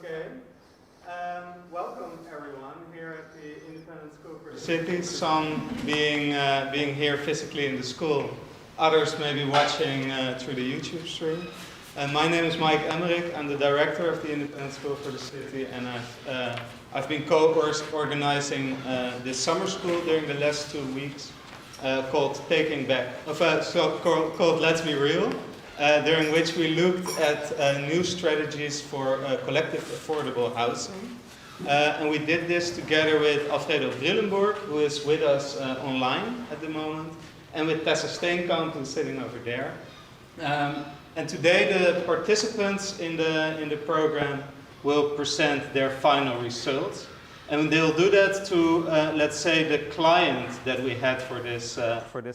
Okay. Welcome everyone here at the Independent School for the City. Some being here physically in the school, others may be watching through the YouTube stream. My name is Mike Emmerich. I'm the director of the Independent School for the City, and I've been co-organizing this summer school during the last 2 weeks called Taking Back, called Let's Be Real. During which we looked at new strategies for collective affordable housing. And we did this together with Alfredo Brillenberg, who is with us online at the moment, and with Tessa Steenkamp, who's sitting over there. And today the participants in the program will present their final results. And they'll do that to, let's say, the client that we had for this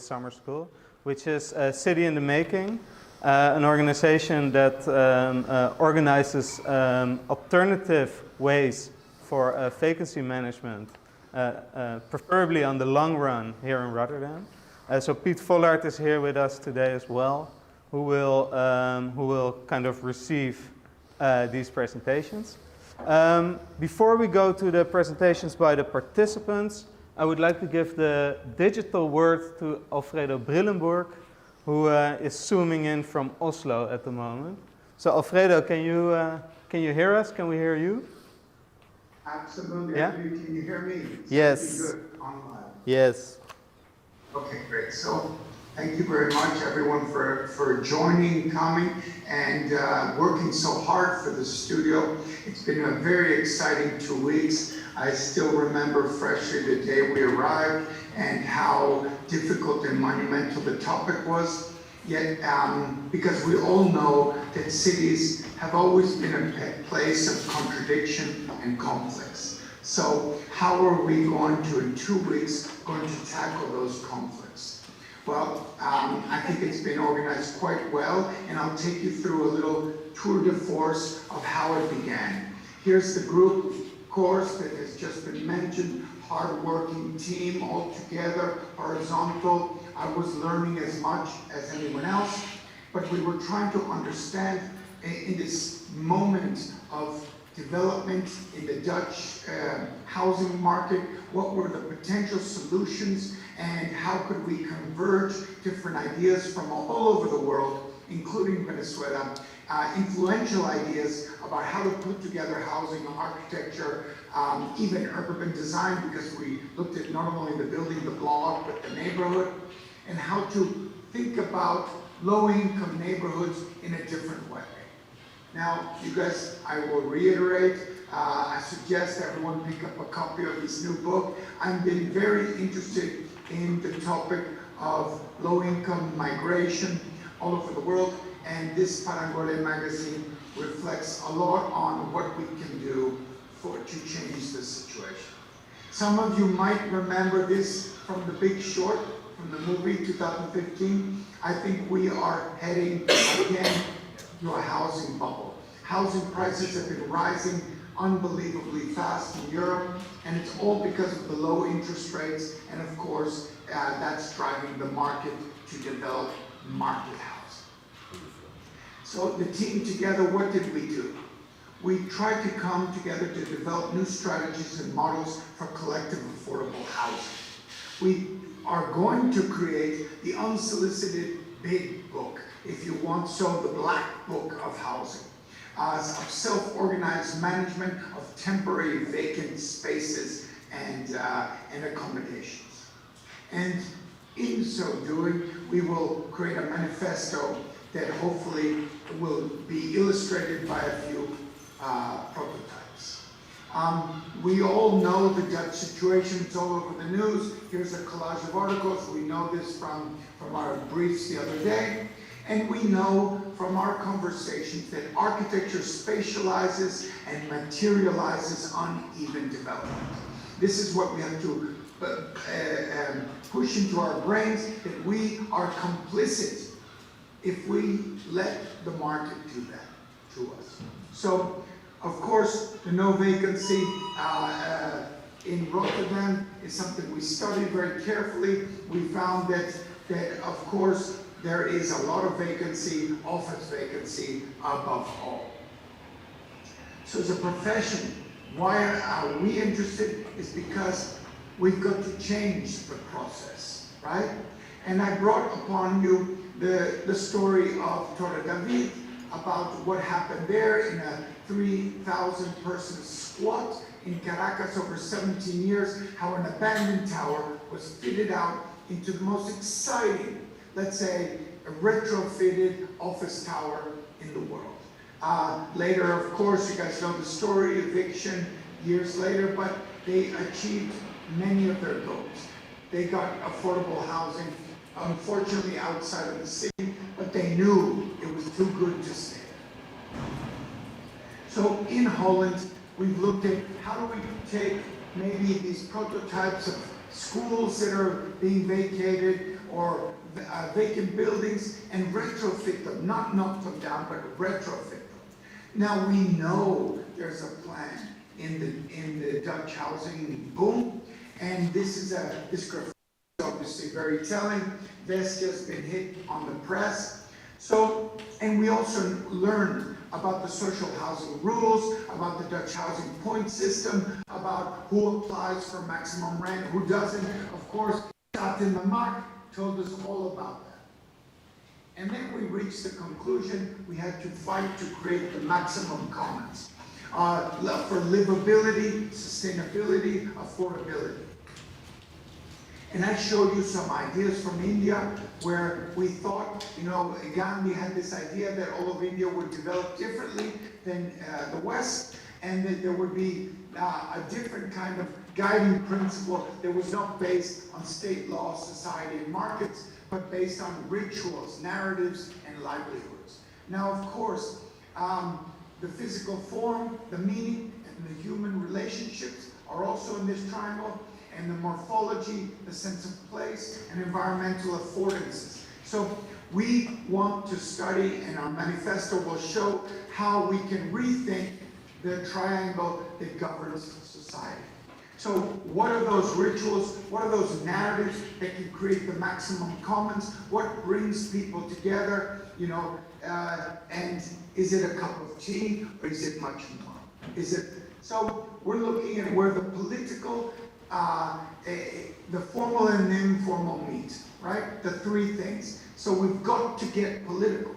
summer school, which is City in the Making. An organization that organizes alternative ways for vacancy management, preferably on the long run here in Rotterdam. So Piet Vollaert is here with us today as well, who will kind of receive these presentations. Before we go to the presentations by the participants, I would like to give the digital word to Alfredo Brillenberg, who is zooming in from Oslo at the moment. So Alfredo, can you hear us? Can we hear you? Absolutely. Yeah? Can you hear me? Yes. Good online. Yes. Okay, great. So thank you very much, everyone, for joining, coming, and working so hard for the studio. It's been a very exciting 2 weeks. I still remember freshly the day we arrived and how difficult and monumental the topic was. Yet, because we all know that cities have always been a place of contradiction and conflicts. So how are we going to, in 2 weeks, going to tackle those conflicts? Well, I think it's been organized quite well, and I'll take you through a little tour de force of how it began. Here's the group course that has just been mentioned, hard-working team all together, horizontal. I was learning as much as anyone else, but we were trying to understand in this moment of development in the Dutch housing market, what were the potential solutions and how could we converge different ideas from all over the world, including Venezuela, influential ideas about how to put together housing, architecture, even urban design, because we looked at not only the building, the block, but the neighborhood, and how to think about low-income neighborhoods in a different way. Now, you guys, I will reiterate, I suggest everyone pick up a copy of this new book. I've been very interested in the topic of low-income migration all over the world, and this Parangole magazine reflects a lot on what we can do to change the situation. Some of you might remember this from The Big Short, from the movie 2015. I think we are heading again to a housing bubble. Housing prices have been rising unbelievably fast in Europe, and it's all because of the low interest rates, and of course, that's driving the market to develop market housing. So the team together, what did we do? We tried to come together to develop new strategies and models for collective affordable housing. We are going to create the unsolicited big book, if you want so, the black book of housing, of self-organized management of temporary vacant spaces and accommodations. And in so doing, we will create a manifesto that hopefully will be illustrated by a few prototypes. We all know the Dutch situation, it's all over the news. Here's a collage of articles. We know this from our briefs the other day. And we know from our conversations that architecture spatializes and materializes uneven development. This is what we have to push into our brains, that we are complicit if we let the market do that to us. So, of course, the no vacancy in Rotterdam is something we studied very carefully. We found that of course, there is a lot of vacancy, office vacancy above all. So as a profession, why are we interested? Is because we've got to change the process, right? And I brought upon you the story of Torre David, about what happened there in a 3,000 person squat in Caracas over 17 years, how an abandoned tower was fitted out into the most exciting, let's say, a retrofitted office tower in the world. Later, of course, you guys know the story, eviction years later, but they achieved many of their goals. They got affordable housing, unfortunately outside of the city, but they knew it was too good to stay there. So in Holland, we've looked at how do we take maybe these prototypes of schools that are being vacated or vacant buildings and retrofit them, not knock them down, but retrofit them. Now we know there's a plan in the Dutch housing boom, and this graphic is obviously very telling. This just been hit on the press. So, and we also learned about the social housing rules, about the Dutch housing point system, about who applies for maximum rent, who doesn't. Of course, Staat in the Mark told us all about that. And then we reached the conclusion we had to fight to create the maximum commons for livability, sustainability, affordability. And I showed you some ideas from India where we thought, you know, Gandhi had this idea that all of India would develop differently than the West, and that there would be a different kind of guiding principle that was not based on state law, society, and markets, but based on rituals, narratives, and livelihoods. Now, of course, the physical form, the meaning, and the human relationships are also in this triangle, and the morphology, the sense of place, and environmental affordances. So we want to study, and our manifesto will show how we can rethink the triangle that governs society. So what are those rituals? What are those narratives that can create the maximum commons? What brings people together? You know, and is it a cup of tea, or is it much more? Is it? So we're looking at where the political, the formal and the informal meet, right? The three things. So we've got to get political.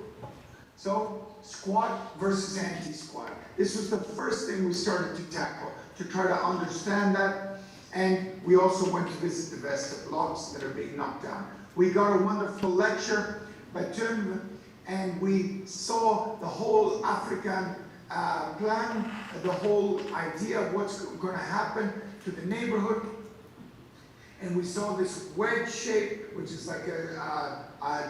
So squat versus anti-squat. This was the first thing we started to tackle, to try to understand that. And we also went to visit the Vesta blocks that are being knocked down. We got a wonderful lecture by Thun, and we saw the whole African plan, the whole idea of what's going to happen to the neighborhood. And we saw this wedge shape, which is like a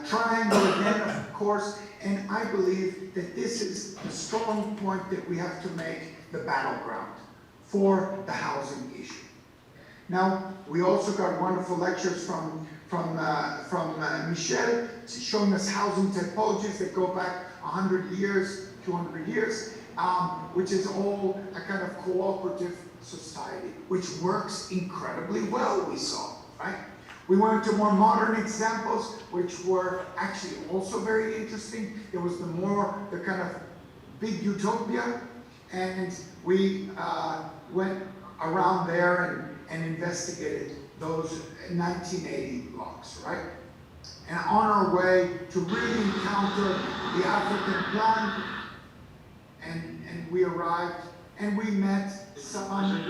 triangle again, of course. And I believe that this is the strong point that we have to make the battleground for the housing issue. Now, we also got wonderful lectures from Michel, showing us housing typologies that go back 100 years, 200 years, which is all a kind of cooperative society, which works incredibly well, we saw, right? We went to more modern examples, which were actually also very interesting. It was the kind of big utopia, and we went around there and investigated those 1980 blocks, right? And on our way to really encounter the African plan, and we arrived, and we met someone.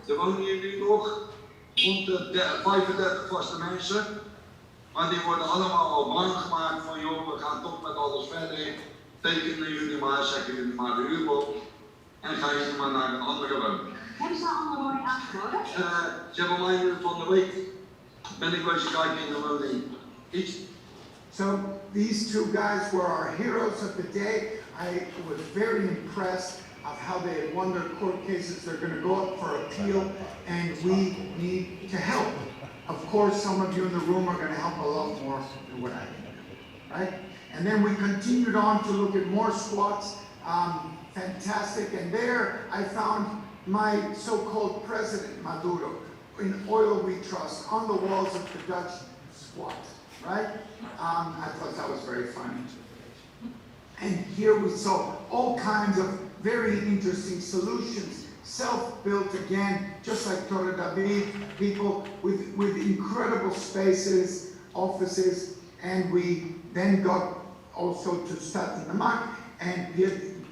Er wonen hier nu nog rond de 35 vaste mensen, maar die worden allemaal al bang gemaakt van joh, we gaan toch met alles verder. Tekenen jullie maar, zeggen jullie maar de huur op en gaan jullie maar naar een andere woning. Hebben ze allemaal woning aangeboden? Ze hebben mij van de week ben ik wezen kijken in de woning. Iets. So these two guys were our heroes of the day. I was very impressed of how they had won their court cases. They're going to go up for appeal, and we need to help. Of course, some of you in the room are going to help a lot more than what I can do, right? And then we continued on to look at more squats. Fantastic. And there I found my so-called president, Maduro, in oil we trust, on the walls of the Dutch squat, right? I thought that was very funny. And here we saw all kinds of very interesting solutions, self-built again, just like Torre David, people with incredible spaces, offices, and we then got also to Stad in the Mak, and he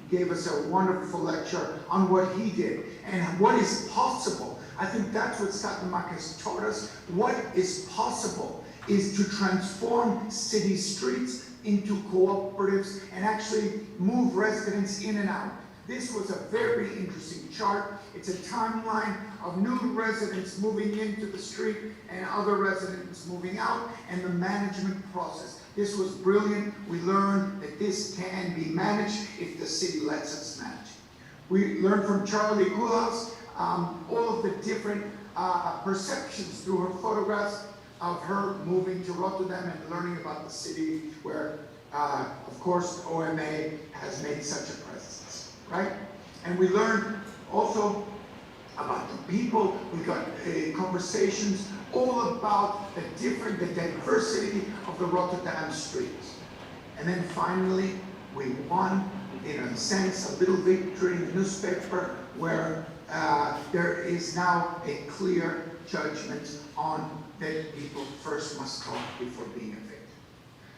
gave us a wonderful lecture on what he did and what is possible. I think that's what Stad in the Mak has taught us. What is possible is to transform city streets into cooperatives and actually move residents in and out. This was a very interesting chart. It's a timeline of new residents moving into the street and other residents moving out, and the management process. This was brilliant. We learned that this can be managed if the city lets us manage. We learned from Charlie Koolhaas all of the different perceptions through her photographs of her moving to Rotterdam and learning about the city where, of course, OMA has made such a presence, right? And we learned also about the people. We got conversations all about the diversity of the Rotterdam streets. And then finally, we won, in a sense, a little victory in the newspaper where there is now a clear judgment on that people first must talk before being evicted.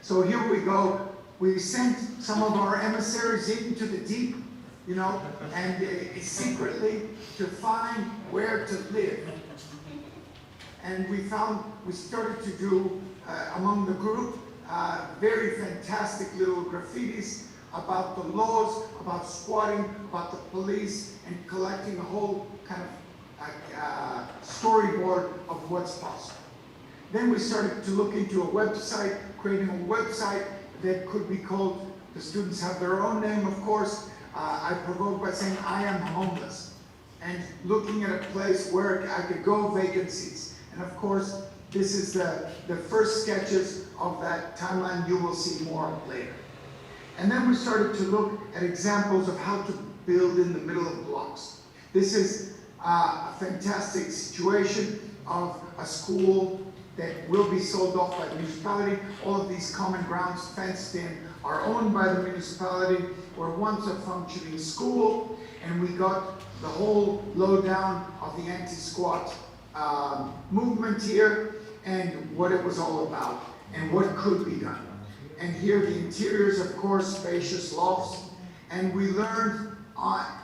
So here we go. We sent some of our emissaries into the deep, you know, and secretly to find where to live. And we started to do, among the group, very fantastic little graffitis about the laws, about squatting, about the police, and collecting a whole kind of storyboard of what's possible. Then we started to look into a website, creating a website that could be called, the students have their own name, of course. I provoked by saying, I am homeless, and looking at a place where I could go vacancies. And of course, this is the first sketches of that timeline. You will see more later. And then we started to look at examples of how to build in the middle of blocks. This is a fantastic situation of a school that will be sold off by the municipality. All of these common grounds fenced in are owned by the municipality, were once a functioning school, and we got the whole lowdown of the anti-squat movement here and what it was all about and what could be done. And here the interiors, of course, spacious lofts, and we learned how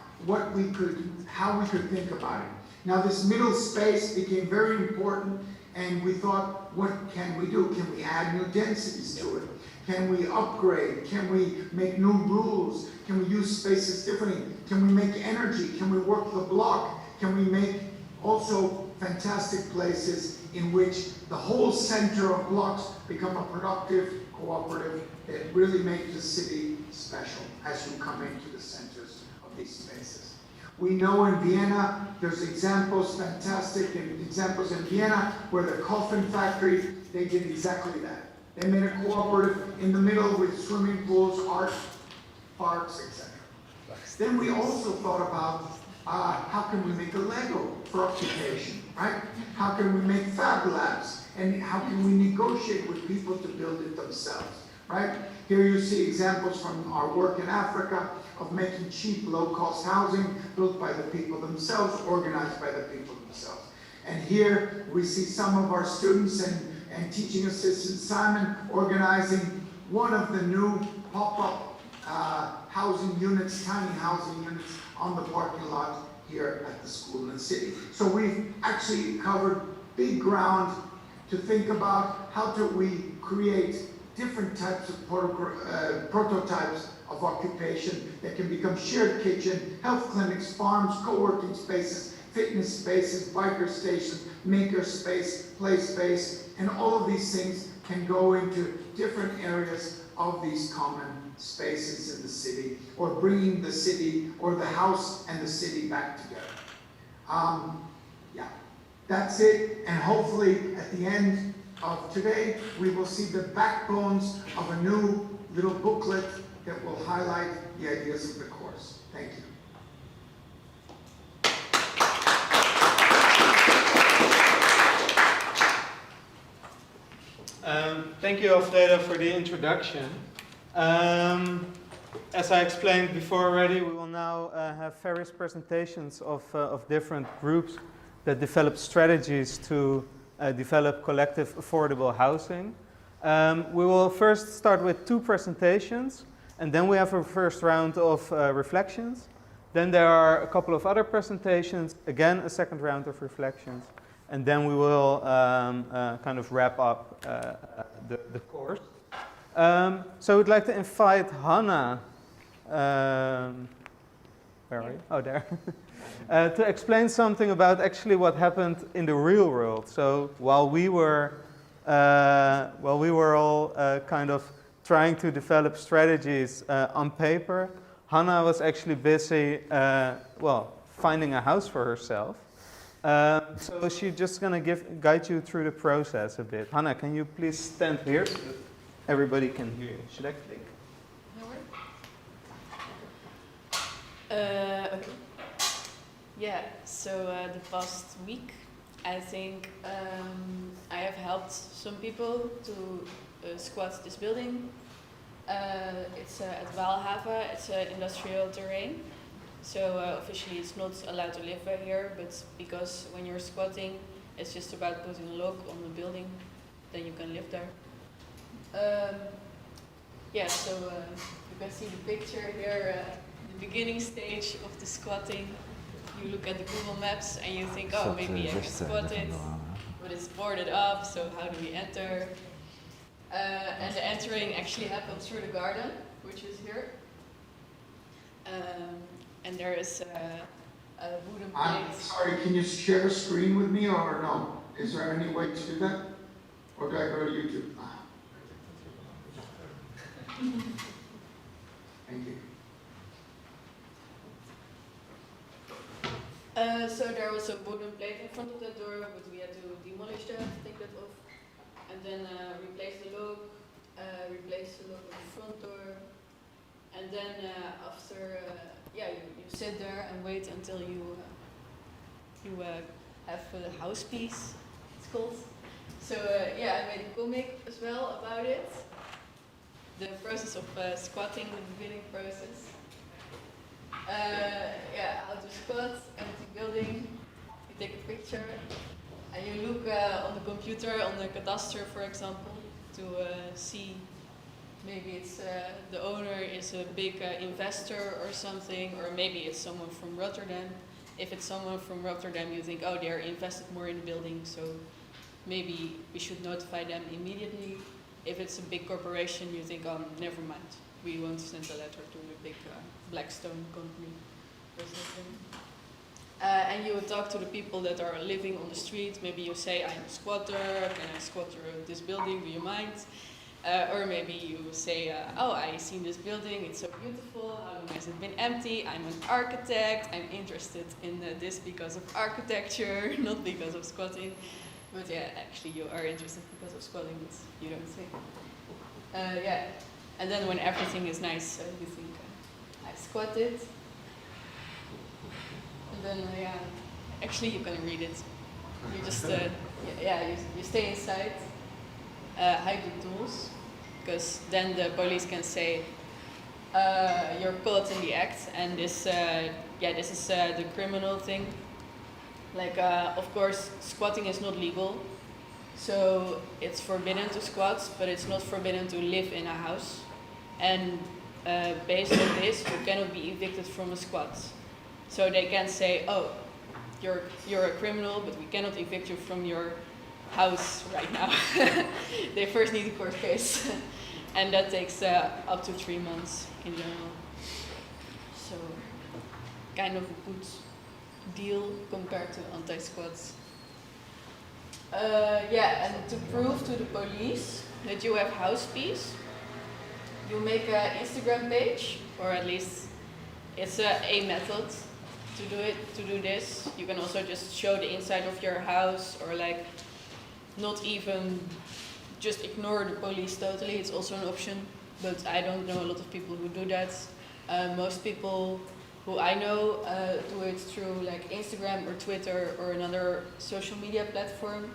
we could think about it. Now this middle space became very important, and we thought, what can we do? Can we add new densities to it? Can we upgrade? Can we make new rules? Can we use spaces differently? Can we make energy? Can we work the block? Can we make also fantastic places in which the whole center of blocks become a productive cooperative that really make the city special as you come into the centers of these spaces. We know in Vienna, there's examples, fantastic examples in Vienna, where the coffin factory, they did exactly that. They made a cooperative in the middle with swimming pools, art, parks, etc. Then we also thought about how can we make a Lego for occupation, right? How can we make fab labs? And how can we negotiate with people to build it themselves, right? Here you see examples from our work in Africa of making cheap, low-cost housing built by the people themselves, organized by the people themselves. And here we see some of our students and teaching assistant Simon organizing one of the new pop-up housing units, tiny housing units on the parking lot here at the school in the city. So we've actually covered big ground to think about how do we create different types of prototypes of occupation that can become shared kitchen, health clinics, farms, co-working spaces, fitness spaces, biker stations, maker space, play space, and all of these things can go into different areas of these common spaces in the city, or bringing the city or the house and the city back together. Yeah, that's it, and hopefully at the end of today, we will see the backbones of a new little booklet that will highlight the ideas of the course. Thank you. thank you, Alfredo, for the introduction. As I explained before already, we will now have various presentations of different groups that develop strategies to develop collective affordable housing. We will first start with 2 presentations, and then we have a first round of reflections. Then there are a couple of other presentations, again a second round of reflections, and then we will kind of wrap up the course. So I'd like to invite Hannah, where are you? Oh, there. To explain something about actually what happened in the real world. So while we were all kind of trying to develop strategies on paper, Hannah was actually busy, finding a house for herself. So she's just going to guide you through the process a bit. Hannah, can you please stand here so that everybody can hear you? Should I click? No worries. Okay. Yeah, so the past week, I think I have helped some people to squat this building. It's at Waalhaven, it's an industrial terrain. So officially it's not allowed to live here, but because when you're squatting, it's just about putting a lock on the building, then you can live there. So you can see the picture here, the beginning stage of the squatting. You look at the Google Maps and you think, oh, maybe I can squat it, but it's boarded up, so how do we enter? And the entering actually happens through the garden, which is here. And there is a wooden plate. I'm sorry, can you share a screen with me or no? Is there any way to do that? Or do I go to YouTube? Thank you. So there was a wooden plate in front of the door, but we had to demolish that, take that off, and then replace the lock on the front door, and then after, you sit there and wait until you have a house piece, it's called. So I made a comic as well about it, the process of squatting, the beginning process. How to squat, empty building, you take a picture, and you look on the computer, on the cadastre, for example, to see maybe it's the owner is a big investor or something, or maybe it's someone from Rotterdam. If it's someone from Rotterdam, you think, oh, they're invested more in the building, so maybe we should notify them immediately. If it's a big corporation, you think, oh, never mind. We won't send a letter to the big Blackstone company or something. And you would talk to the people that are living on the street. Maybe you say, I'm a squatter, can I squat this building, do you mind? Or maybe you say, oh, I've seen this building, it's so beautiful, how long has it been empty? I'm an architect, I'm interested in this because of architecture, not because of squatting. But yeah, actually you are interested because of squatting, but you don't think. And then when everything is nice, you think, I squatted. And then, actually you can read it. You just, you stay inside, hide the tools, because then the police can say, you're caught in the act, and this is the criminal thing. Like, of course, squatting is not legal, so it's forbidden to squat, but it's not forbidden to live in a house. And based on this, you cannot be evicted from a squat. So they can say, oh, you're a criminal, but we cannot evict you from your house right now. They first need a court case. And that takes up to 3 months in general. So, kind of a good deal compared to anti-squats. And to prove to the police that you have house peace, you make an Instagram page, or at least it's a method to do this. You can also just show the inside of your house, or like not even just ignore the police totally. It's also an option, but I don't know a lot of people who do that. Most people who I know do it through like Instagram or Twitter or another social media platform.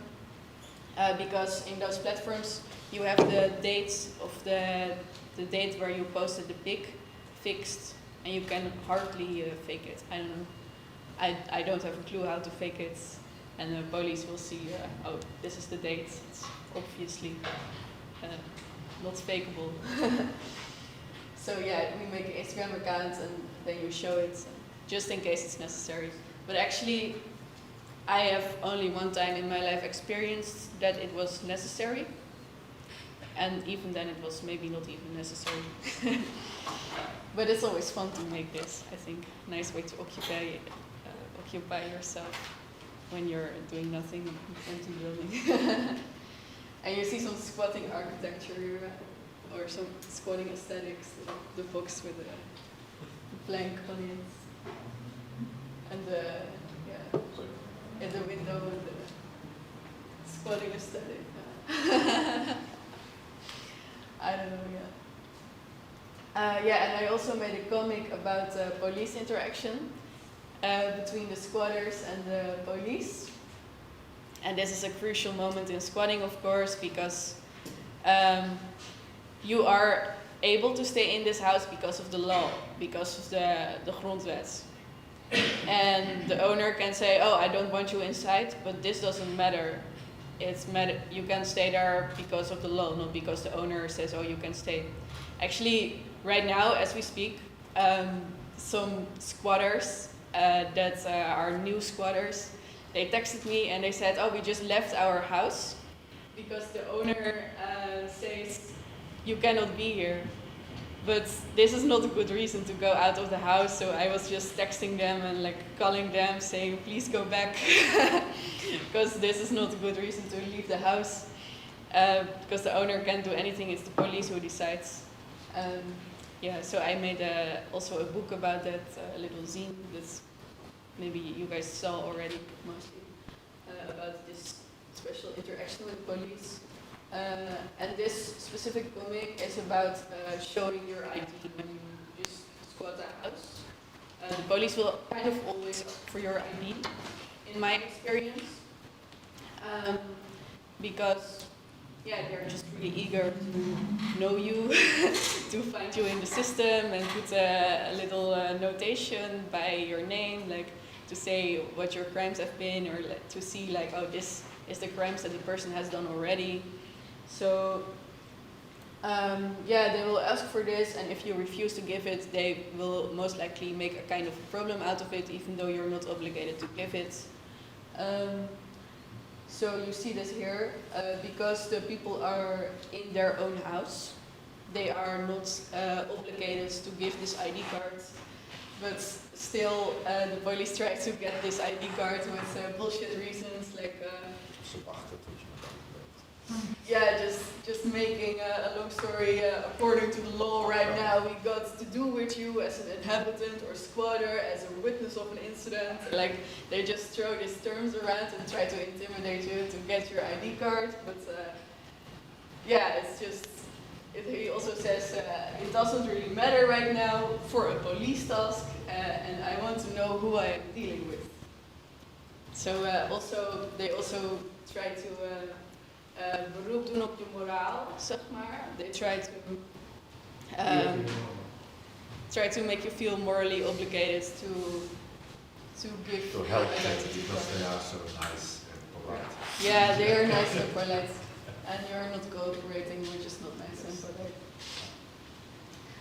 because in those platforms you have the dates of the date where you posted the pic fixed, and you can hardly fake it. I don't know. I don't have a clue how to fake it, and the police will see, oh, this is the date. It's obviously not fakeable. So yeah, we make an Instagram account and then you show it just in case it's necessary. But actually, I have only one time in my life experienced that it was necessary. And even then it was maybe not even necessary. But it's always fun to make this, I think. Nice way to occupy yourself when you're doing nothing in empty building. And you see some squatting architecture or some squatting aesthetics, the box with the plank on it. And in the window with the squatting aesthetic. I don't know, yeah. And I also made a comic about police interaction between the squatters and the police. And this is a crucial moment in squatting, of course, because you are able to stay in this house because of the law, because of the grondwet. And the owner can say, oh, I don't want you inside, but this doesn't matter. You can stay there because of the law, not because the owner says, oh, you can stay. Actually, right now, as we speak, some squatters that are new squatters, they texted me and they said, oh, we just left our house because the owner says, you cannot be here. But this is not a good reason to go out of the house, so I was just texting them and like calling them, saying, please go back, because this is not a good reason to leave the house, because the owner can't do anything, it's the police who decides. Yeah, so I made also a book about that, a little zine that maybe you guys saw already, mostly, about this special interaction with police. And this specific comic is about showing your ID when you just squat a house. The police will kind of always ask for your ID, in my experience, because yeah, they're just really eager to know you, to find you in the system and put a little notation by your name, like to say what your crimes have been, or to see like, oh, this is the crimes that the person has done already. So, yeah, they will ask for this, and if you refuse to give it, they will most likely make a kind of problem out of it, even though you're not obligated to give it. So you see this here, because the people are in their own house, they are not obligated to give this ID card, but still the police try to get this ID card with bullshit reasons, like yeah, just making a long story, according to the law right now, we got to do with you as an inhabitant or squatter, as a witness of an incident. Like, they just throw these terms around and try to intimidate you to get your ID card. But yeah, it's just, he also says, it doesn't really matter right now for a police task, and I want to know who I am dealing with. So they also try to beroep doen op je moraal, zeg maar. They try to make you feel morally obligated to give to help them because they are so nice and polite. Yeah, they are nice and polite, and you're not cooperating, which is not nice and polite.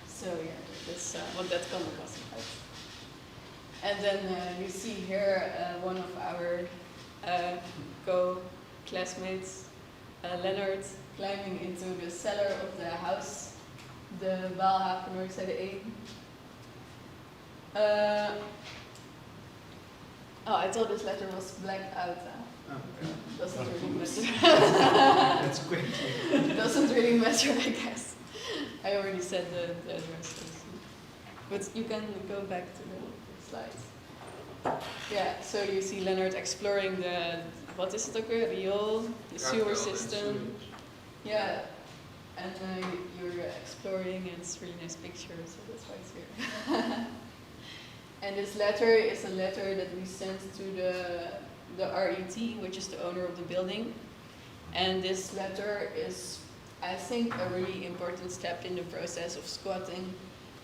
So yeah, that's what that comic was about. And then you see here one of our co-classmates, Leonard, climbing into the cellar of the house, the Waalhaven Noordzijde 1. Oh, I thought this letter was blacked out. Doesn't really matter. That's quick. Doesn't really matter, I guess. I already said the address. But you can go back to the slides. Yeah, so you see Leonard exploring the, what is it ook weer? Riool, the sewer system. Yeah, and you're exploring, and it's really nice picture, so that's why it's here. And this letter is a letter that we sent to the RET, which is the owner of the building. And this letter is, I think, a really important step in the process of squatting,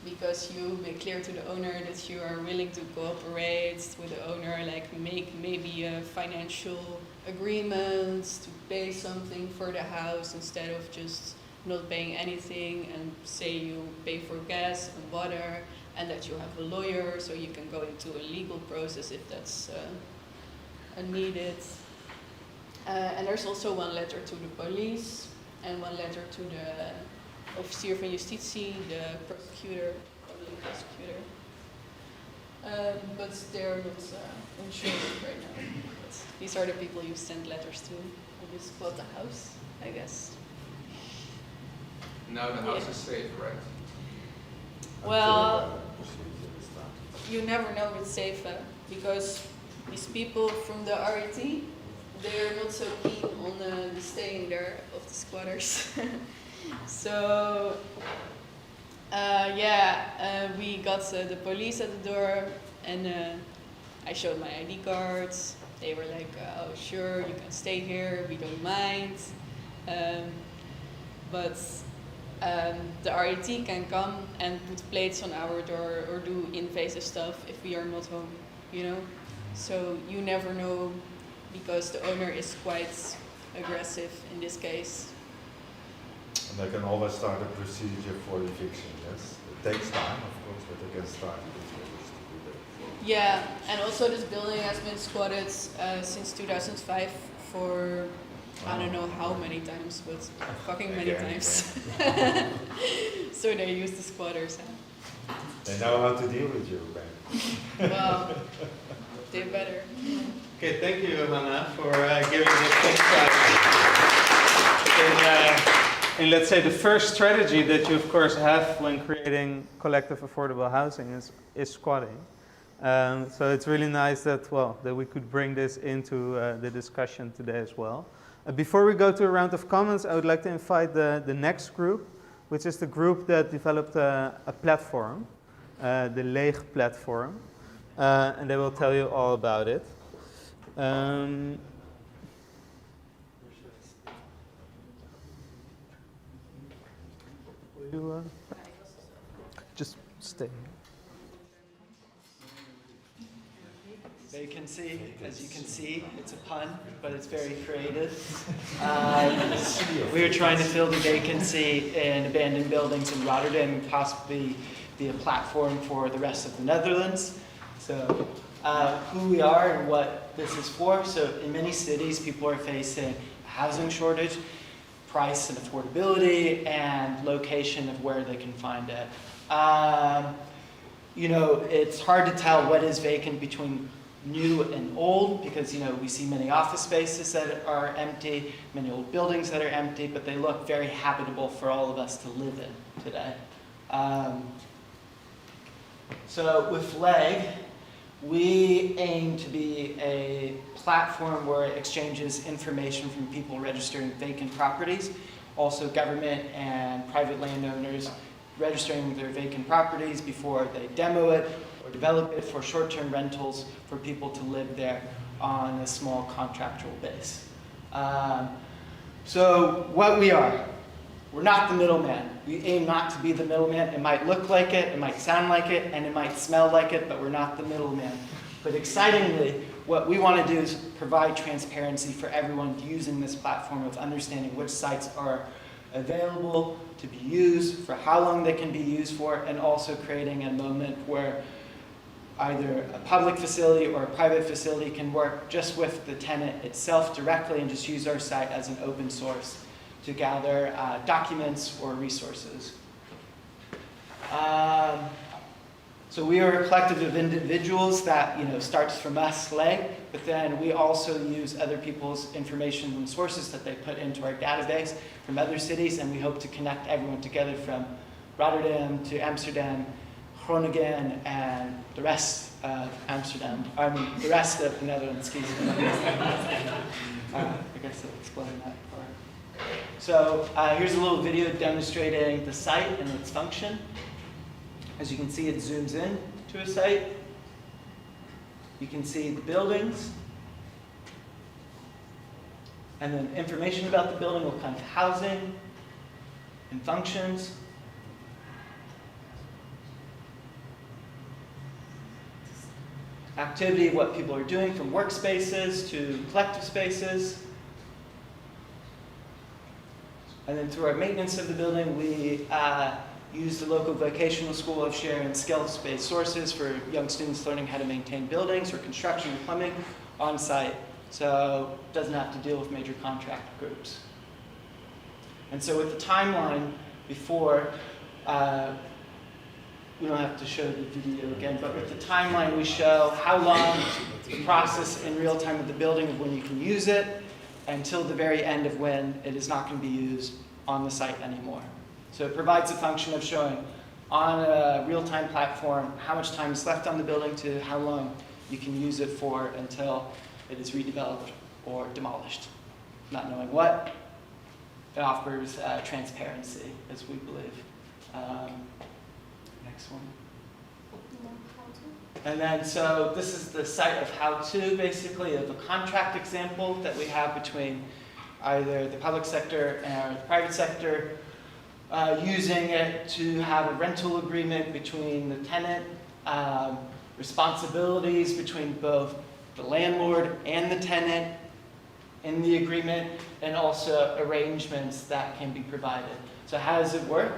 because you make clear to the owner that you are willing to cooperate with the owner, like make maybe a financial agreement to pay something for the house instead of just not paying anything, and say you pay for gas and water, and that you have a lawyer so you can go into a legal process if that's needed. And there's also one letter to the police and one letter to the officier van justitie, the prosecutor, public prosecutor. But they're not insured right now. But these are the people you send letters to when you spot the house, I guess. Now the house is safe, right? Well, you never know with safe, because these people from the RET, they're not so keen on the staying there of the squatters. So, we got the police at the door, and I showed my ID cards. They were like, oh sure, you can stay here, we don't mind. But the RET can come and put plates on our door or do invasive stuff if we are not home, you know? So you never know, because the owner is quite aggressive in this case. And they can always start a procedure for eviction, yes? It takes time, of course, but they can start it if they wish to do that. Yeah, and also this building has been squatted since 2005 for I don't know how many times, but fucking many times. So they use the squatters. They know how to deal with you, man. Well, they better. Okay, thank you, Hannah, for giving this insight in, let's say, the first strategy that you, of course, have when creating collective affordable housing is squatting. So it's really nice that, well, that we could bring this into the discussion today as well. Before we go to a round of comments, I would like to invite the next group, which is the group that developed a platform, the Leeg platform, and they will tell you all about it. Will you just stay? Vacancy, as you can see, it's a pun, but it's very creative. We are trying to fill the vacancy in abandoned buildings in Rotterdam and possibly be a platform for the rest of the Netherlands. So who we are and what this is for. So in many cities, people are facing a housing shortage, price and affordability, and location of where they can find it. You know, it's hard to tell what is vacant between new and old, because we see many office spaces that are empty, many old buildings that are empty, but they look very habitable for all of us to live in today. So with LEG, we aim to be a platform where it exchanges information from people registering vacant properties, also government and private landowners registering their vacant properties before they demo it or develop it for short-term rentals for people to live there on a small contractual base. So what we are, we're not the middleman. We aim not to be the middleman. It might look like it might sound like it, and it might smell like it, but we're not the middleman. But excitingly, what we want to do is provide transparency for everyone using this platform of understanding which sites are available to be used, for how long they can be used for, and also creating a moment where either a public facility or a private facility can work just with the tenant itself directly and just use our site as an open source to gather documents or resources. So we are a collective of individuals that starts from us, LEG, but then we also use other people's information and sources that they put into our database from other cities, and we hope to connect everyone together from Rotterdam to Amsterdam, Groningen, and the rest of Amsterdam. The rest of the Netherlands, excuse me. I guess I'll explain that part. So here's a little video demonstrating the site and its function. As you can see, it zooms in to a site. You can see the buildings. And then information about the building, what kind of housing and functions. Activity of what people are doing, from workspaces to collective spaces. And then through our maintenance of the building, we use the local vocational school of sharing skills-based sources for young students learning how to maintain buildings or construction and plumbing on site. So it doesn't have to deal with major contract groups. And so with the timeline before, we don't have to show the video again, but with the timeline we show how long the process in real time of the building of when you can use it until the very end of when it is not going to be used on the site anymore. So it provides a function of showing on a real-time platform how much time is left on the building to how long you can use it for until it is redeveloped or demolished. Not knowing what, it offers transparency, as we believe. Next one. And then, so this is the site of how-to, basically, of a contract example that we have between either the public sector and the private sector, using it to have a rental agreement between the tenant, responsibilities between both the landlord and the tenant in the agreement, and also arrangements that can be provided. So how does it work?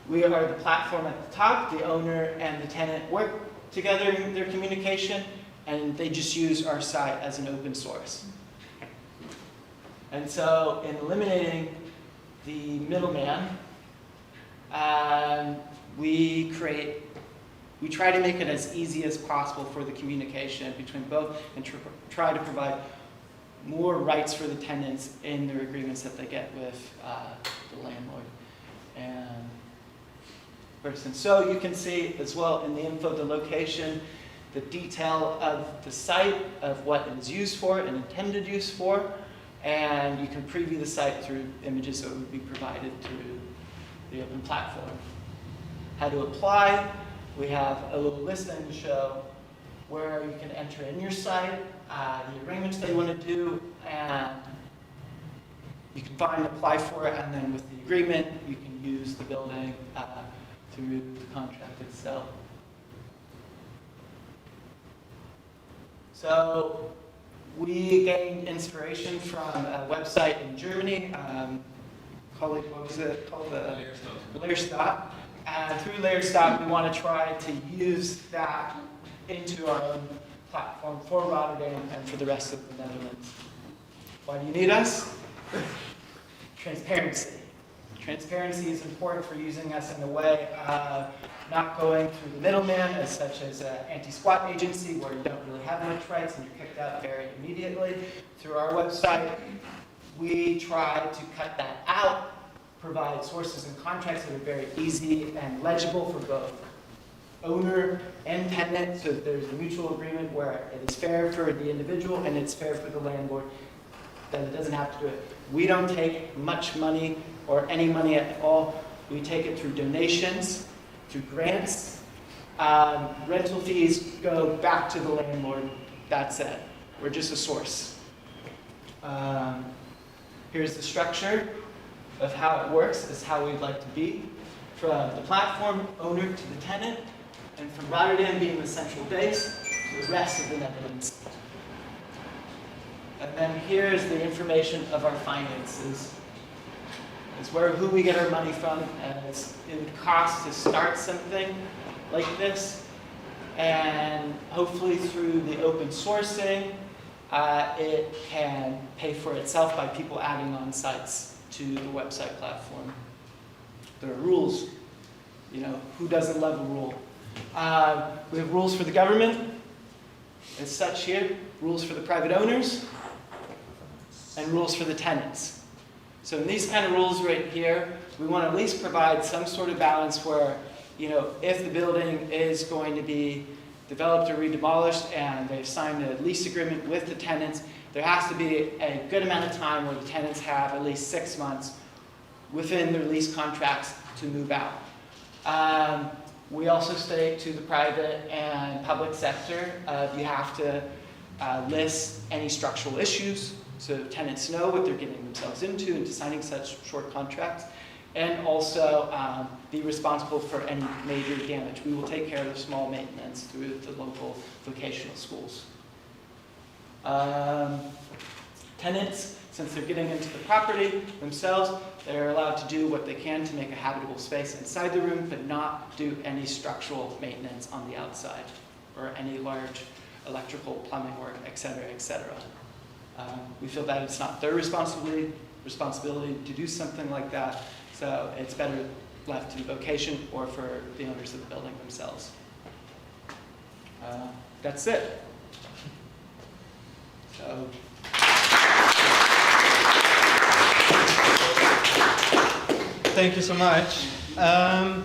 We are the platform at the top. The owner and the tenant work together in their communication, and they just use our site as an open source. And so in eliminating the middleman, we try to make it as easy as possible for the communication between both, and try to provide more rights for the tenants in their agreements that they get with the landlord and person. So you can see as well in the info, the location, the detail of the site, of what it is used for and intended use for, and you can preview the site through images that would be provided through the open platform. How to apply, we have a little listing to show where you can enter in your site, the arrangements that you want to do, and you can find and apply for it, and then with the agreement, you can use the building through the contract itself. So we gained inspiration from a website in Germany, colleague, what was it called? Leerstadt. And through Leerstadt, we want to try to use that into our own platform for Rotterdam and for the rest of the Netherlands. Why do you need us? Transparency. Transparency is important for using us in a way of not going through the middleman, as such as an anti-squat agency where you don't really have much rights and you're kicked out very immediately. Through our website, we try to cut that out, provide sources and contracts that are very easy and legible for both owner and tenant, so that there's a mutual agreement where it is fair for the individual and it's fair for the landlord, that it doesn't have to do it. We don't take much money or any money at all. We take it through donations, through grants. Rental fees go back to the landlord. That's it. We're just a source. Here's the structure of how it works, is how we'd like to be. From the platform owner to the tenant, and from Rotterdam being the central base to the rest of the Netherlands. And then here's the information of our finances. It's who we get our money from, as it would cost to start something like this. And hopefully through the open sourcing, it can pay for itself by people adding on sites to the website platform. There are rules. You know, who doesn't love a rule? We have rules for the government, as such here, rules for the private owners, and rules for the tenants. So in these kind of rules right here, we want to at least provide some sort of balance where, you know, if the building is going to be developed or redemolished and they've signed a lease agreement with the tenants, there has to be a good amount of time where the tenants have at least 6 months within their lease contracts to move out. We also state to the private and public sector, you have to list any structural issues so tenants know what they're getting themselves into into signing such short contracts, and also be responsible for any major damage. We will take care of the small maintenance through the local vocational schools. Tenants, since they're getting into the property themselves, they're allowed to do what they can to make a habitable space inside the room, but not do any structural maintenance on the outside or any large electrical, plumbing work, et cetera, et cetera. We feel that it's not their responsibility to do something like that, so it's better left to vocation or for the owners of the building themselves. That's it. So. Thank you so much. I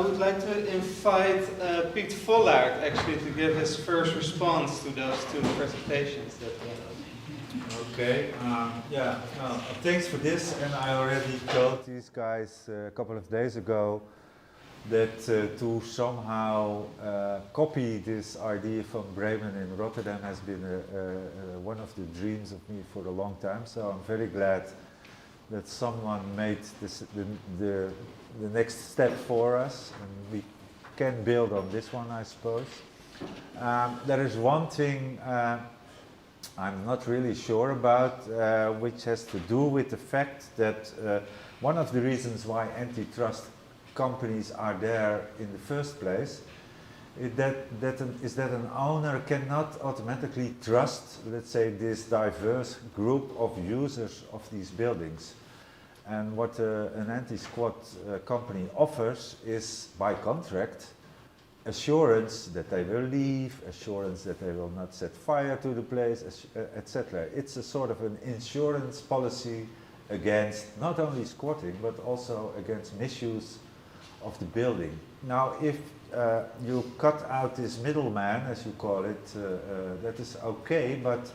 would like to invite Piet Vollaert actually to give his first response to those two presentations that we had. Okay, thanks for this, and I already told these guys a couple of days ago that to somehow copy this idea from Bremen in Rotterdam has been one of the dreams of me for a long time, so I'm very glad that someone made this, the next step for us, and we can build on this one, I suppose. There is one thing I'm not really sure about, which has to do with the fact that one of the reasons why antitrust companies are there in the first place is that an owner cannot automatically trust, let's say, this diverse group of users of these buildings. And what an anti-squat company offers is, by contract, assurance that they will leave, assurance that they will not set fire to the place, etc. It's a sort of an insurance policy against not only squatting, but also against misuse of the building. Now, if you cut out this middleman, as you call it, that is okay, but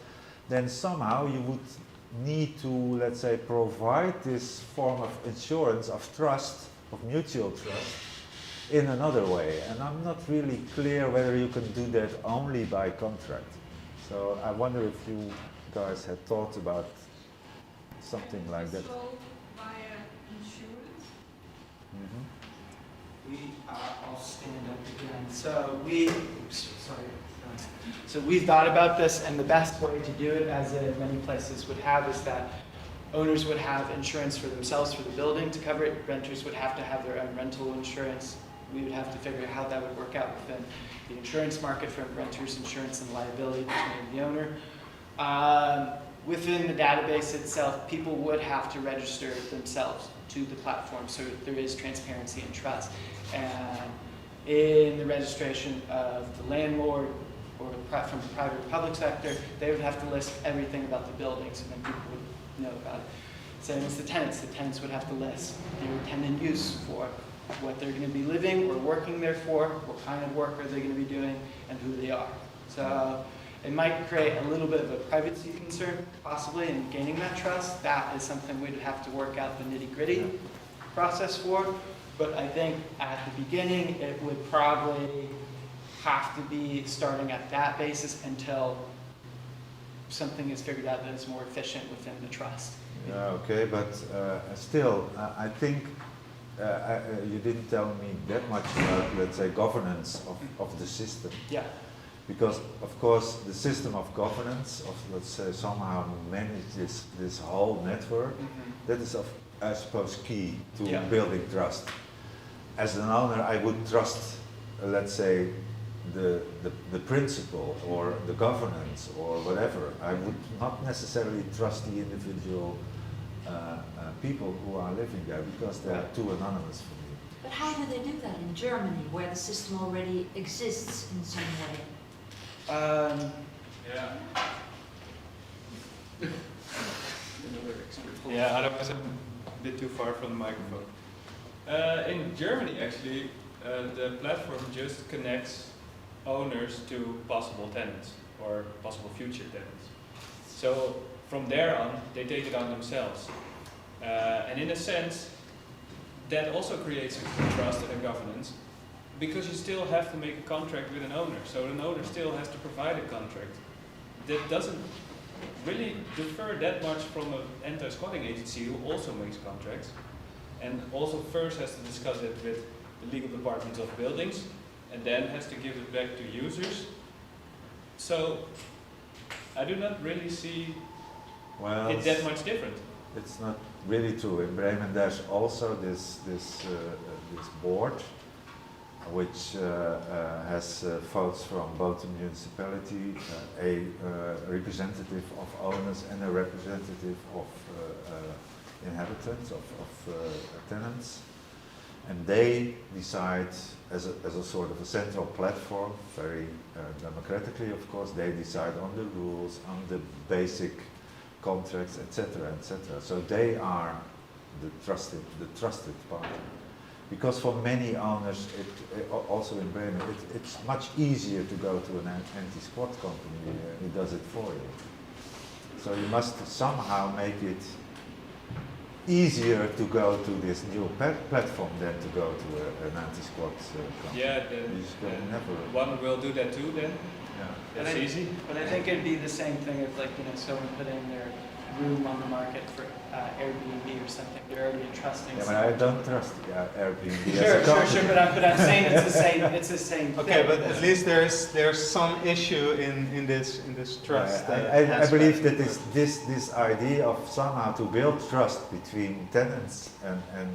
then somehow you would need to, let's say, provide this form of insurance, of trust, of mutual trust, in another way. And I'm not really clear whether you can do that only by contract. So I wonder if you guys had thought about something like that. So, via insurance? I'll stand up again. So we thought about this, and the best way to do it, as in many places would have, is that owners would have insurance for themselves for the building to cover it. Renters would have to have their own rental insurance. We would have to figure out how that would work out within the insurance market for renters' insurance and liability between the owner. Within the database itself, people would have to register themselves to the platform, so there is transparency and trust. And in the registration of the landlord or from the private or public sector, they would have to list everything about the building, so then people would know about it. Same as the tenants. The tenants would have to list their tenant use for what they're going to be living or working there for, what kind of work are they going to be doing, and who they are. So it might create a little bit of a privacy concern, possibly, in gaining that trust. That is something we'd have to work out the nitty-gritty process for. But I think at the beginning, it would probably have to be starting at that basis until something is figured out that is more efficient within the trust. Yeah, okay, but still, I think you didn't tell me that much about, let's say, governance of the system. Yeah. Because, of course, the system of governance, of, let's say, somehow manage this whole network, that is, I suppose, key to building trust. As an owner, I would trust, let's say, the principle or the governance or whatever. I would not necessarily trust the individual people who are living there, because they are too anonymous for me. But how do they do that in Germany, where the system already exists in some way? Yeah, otherwise I'm a bit too far from the microphone. In Germany, actually, the platform just connects owners to possible tenants or possible future tenants. So from there on, they take it on themselves. And in a sense, that also creates a trust and a governance, because you still have to make a contract with an owner. So an owner still has to provide a contract. That doesn't really differ that much from an anti-squatting agency who also makes contracts and also first has to discuss it with the legal departments of buildings and then has to give it back to users. So I do not really see it that much different. It's not really true. In Bremen there's also this board which has votes from both the municipality, a representative of owners and a representative of inhabitants, of tenants. And they decide, as a sort of a central platform, very democratically of course, they decide on the rules, on the basic contracts, etc., etc. So they are the trusted party. Because for many owners, also in Bremen, it's much easier to go to an anti-squat company who does it for you. So you must somehow make it easier to go to this new platform than to go to an anti-squat company. Yeah, one will do that too then. Yeah. That's easy. But I think it'd be the same thing if, like, someone put in their room on the market for Airbnb or something. They're already trusting. Yeah, but I don't trust Airbnb as a Sure, company. but I'm saying it's the same. It's the same. Okay, thing. but at least there's some issue in this trust. I believe that this idea of somehow to build trust between tenants and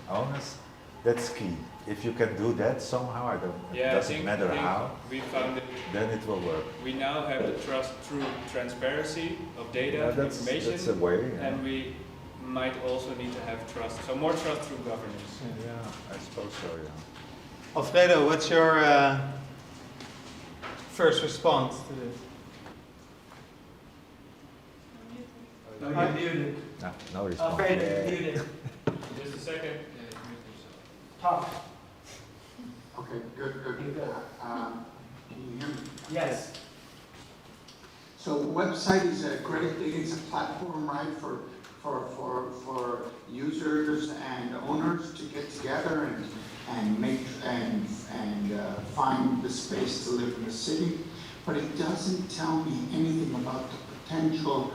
owners, that's key. If you can do that somehow, it doesn't matter how, We found it. then it will work. We now have the trust through transparency of data, information, that's a way. Yeah. and we might also need to have trust. So more trust through governance. Yeah, I suppose so. Yeah. Alfredo, what's your first response to this? I'm muted. No response. Alfredo, Yeah. muted. Just a second. Talk. Okay, good. You go. Can you hear me? Yes. So website is a great thing. It's a platform, right, for users and owners to get together and make and find the space to live in the city. But it doesn't tell me anything about the potential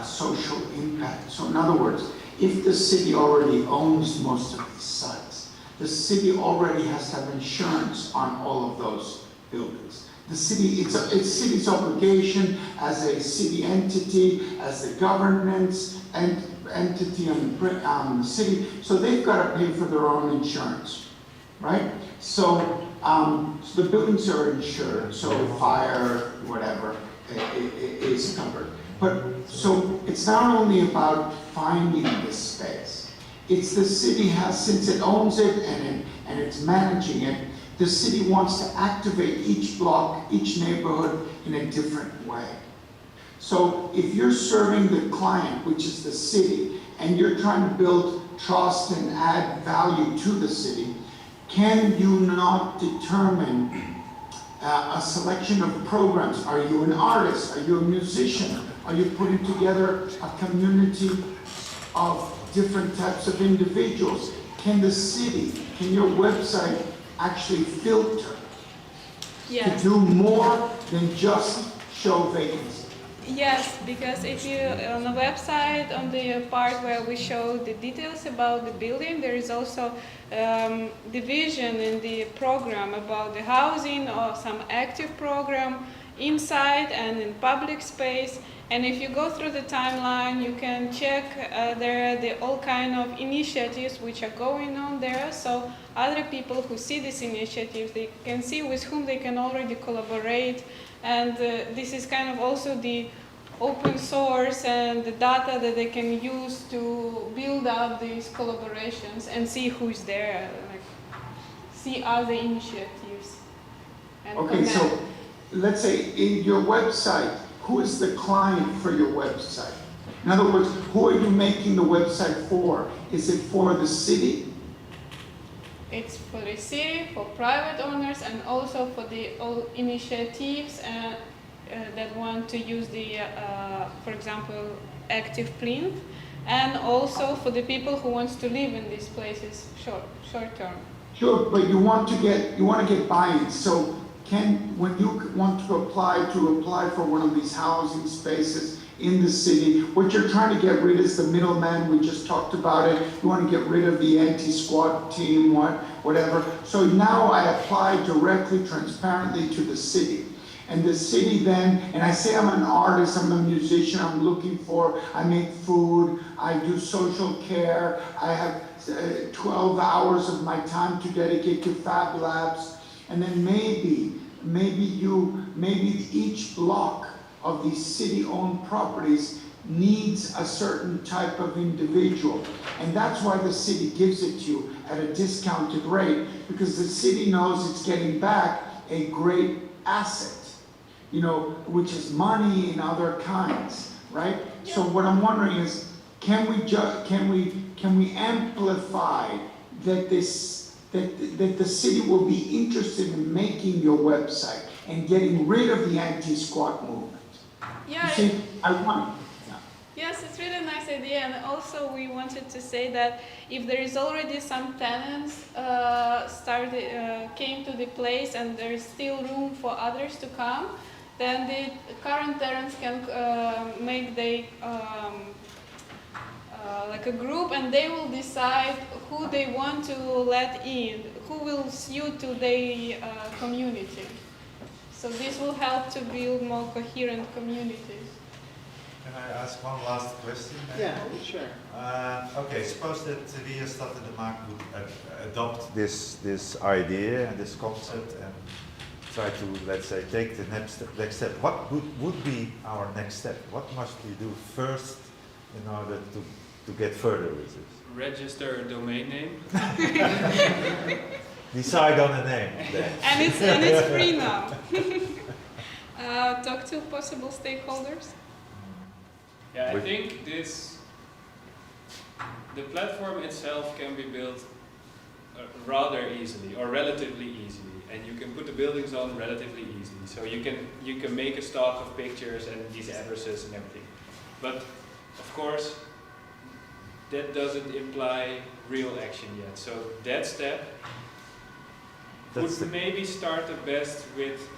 social impact. So in other words, if the city already owns most of these sites, the city already has to have insurance on all of those buildings. The city, it's city's obligation as a city entity, as the governance entity on the city, so they've got to pay for their own insurance, right? So, so the buildings are insured, so fire, whatever, is covered. But so it's not only about finding this space. It's the city has, since it owns it and it's managing it, the city wants to activate each block, each neighborhood in a different way. So if you're serving the client, which is the city, and you're trying to build trust and add value to the city, can you not determine a selection of programs? Are you an artist? Are you a musician? Are you putting together a community of different types of individuals? Can the city, can your website actually filter Yes. to do more than just show vacancy? Yes, because if you, on the website, on the part where we show the details about the building, there is also division in the program about the housing or some active program inside and in public space. And if you go through the timeline, you can check there are the all kind of initiatives which are going on there. So other people who see these initiatives, they can see with whom they can already collaborate. And this is kind of also the open source and the data that they can use to build up these collaborations and see who's there, like see other initiatives. And Okay, connect. so let's say in your website, who is the client for your website? In other words, who are you making the website for? Is it for the city? It's for the city, for private owners, and also for the all initiatives that want to use the, for example, active plinth, and also for the people who wants to live in these places short term. Sure, but you want to get buy-in. So when you want to apply for one of these housing spaces in the city, what you're trying to get rid is the middleman. We just talked about it. You want to get rid of the anti-squat team, whatever. So now I apply directly, transparently to the city. And the city then, and I say I'm an artist, I'm a musician, I'm looking for, I make food, I do social care, I have 12 hours of my time to dedicate to Fab Labs. And then maybe each block of these city-owned properties needs a certain type of individual. And that's why the city gives it to you at a discounted rate, because the city knows it's getting back a great asset, you know, which is money and other kinds, right? Yeah. So what I'm wondering is, can we amplify that that the city will be interested in making your website and getting rid of the anti-squat movement? Yeah. You see, I want. Yes, it's really a nice idea, and also we wanted to say that if there is already some tenants came to the place and there is still room for others to come, then the current tenants can make like a group, and they will decide who they want to let in, who will suit to their community. So this will help to build more coherent communities. Can I ask one last question? Yeah, sure. Okay, suppose that we as Stad in de Maak would adopt this idea and this concept and try to, let's say, take the next step. What would be our next step? What must we do first in order to get further with this? Register a domain name. Decide on a name. And it's free now. Talk to possible stakeholders. Yeah, I think the platform itself can be built rather easily or relatively easily, and you can put the buildings on relatively easily. So you can make a stock of pictures and these addresses and everything. But of course, that doesn't imply real action yet. So that step would maybe start the best with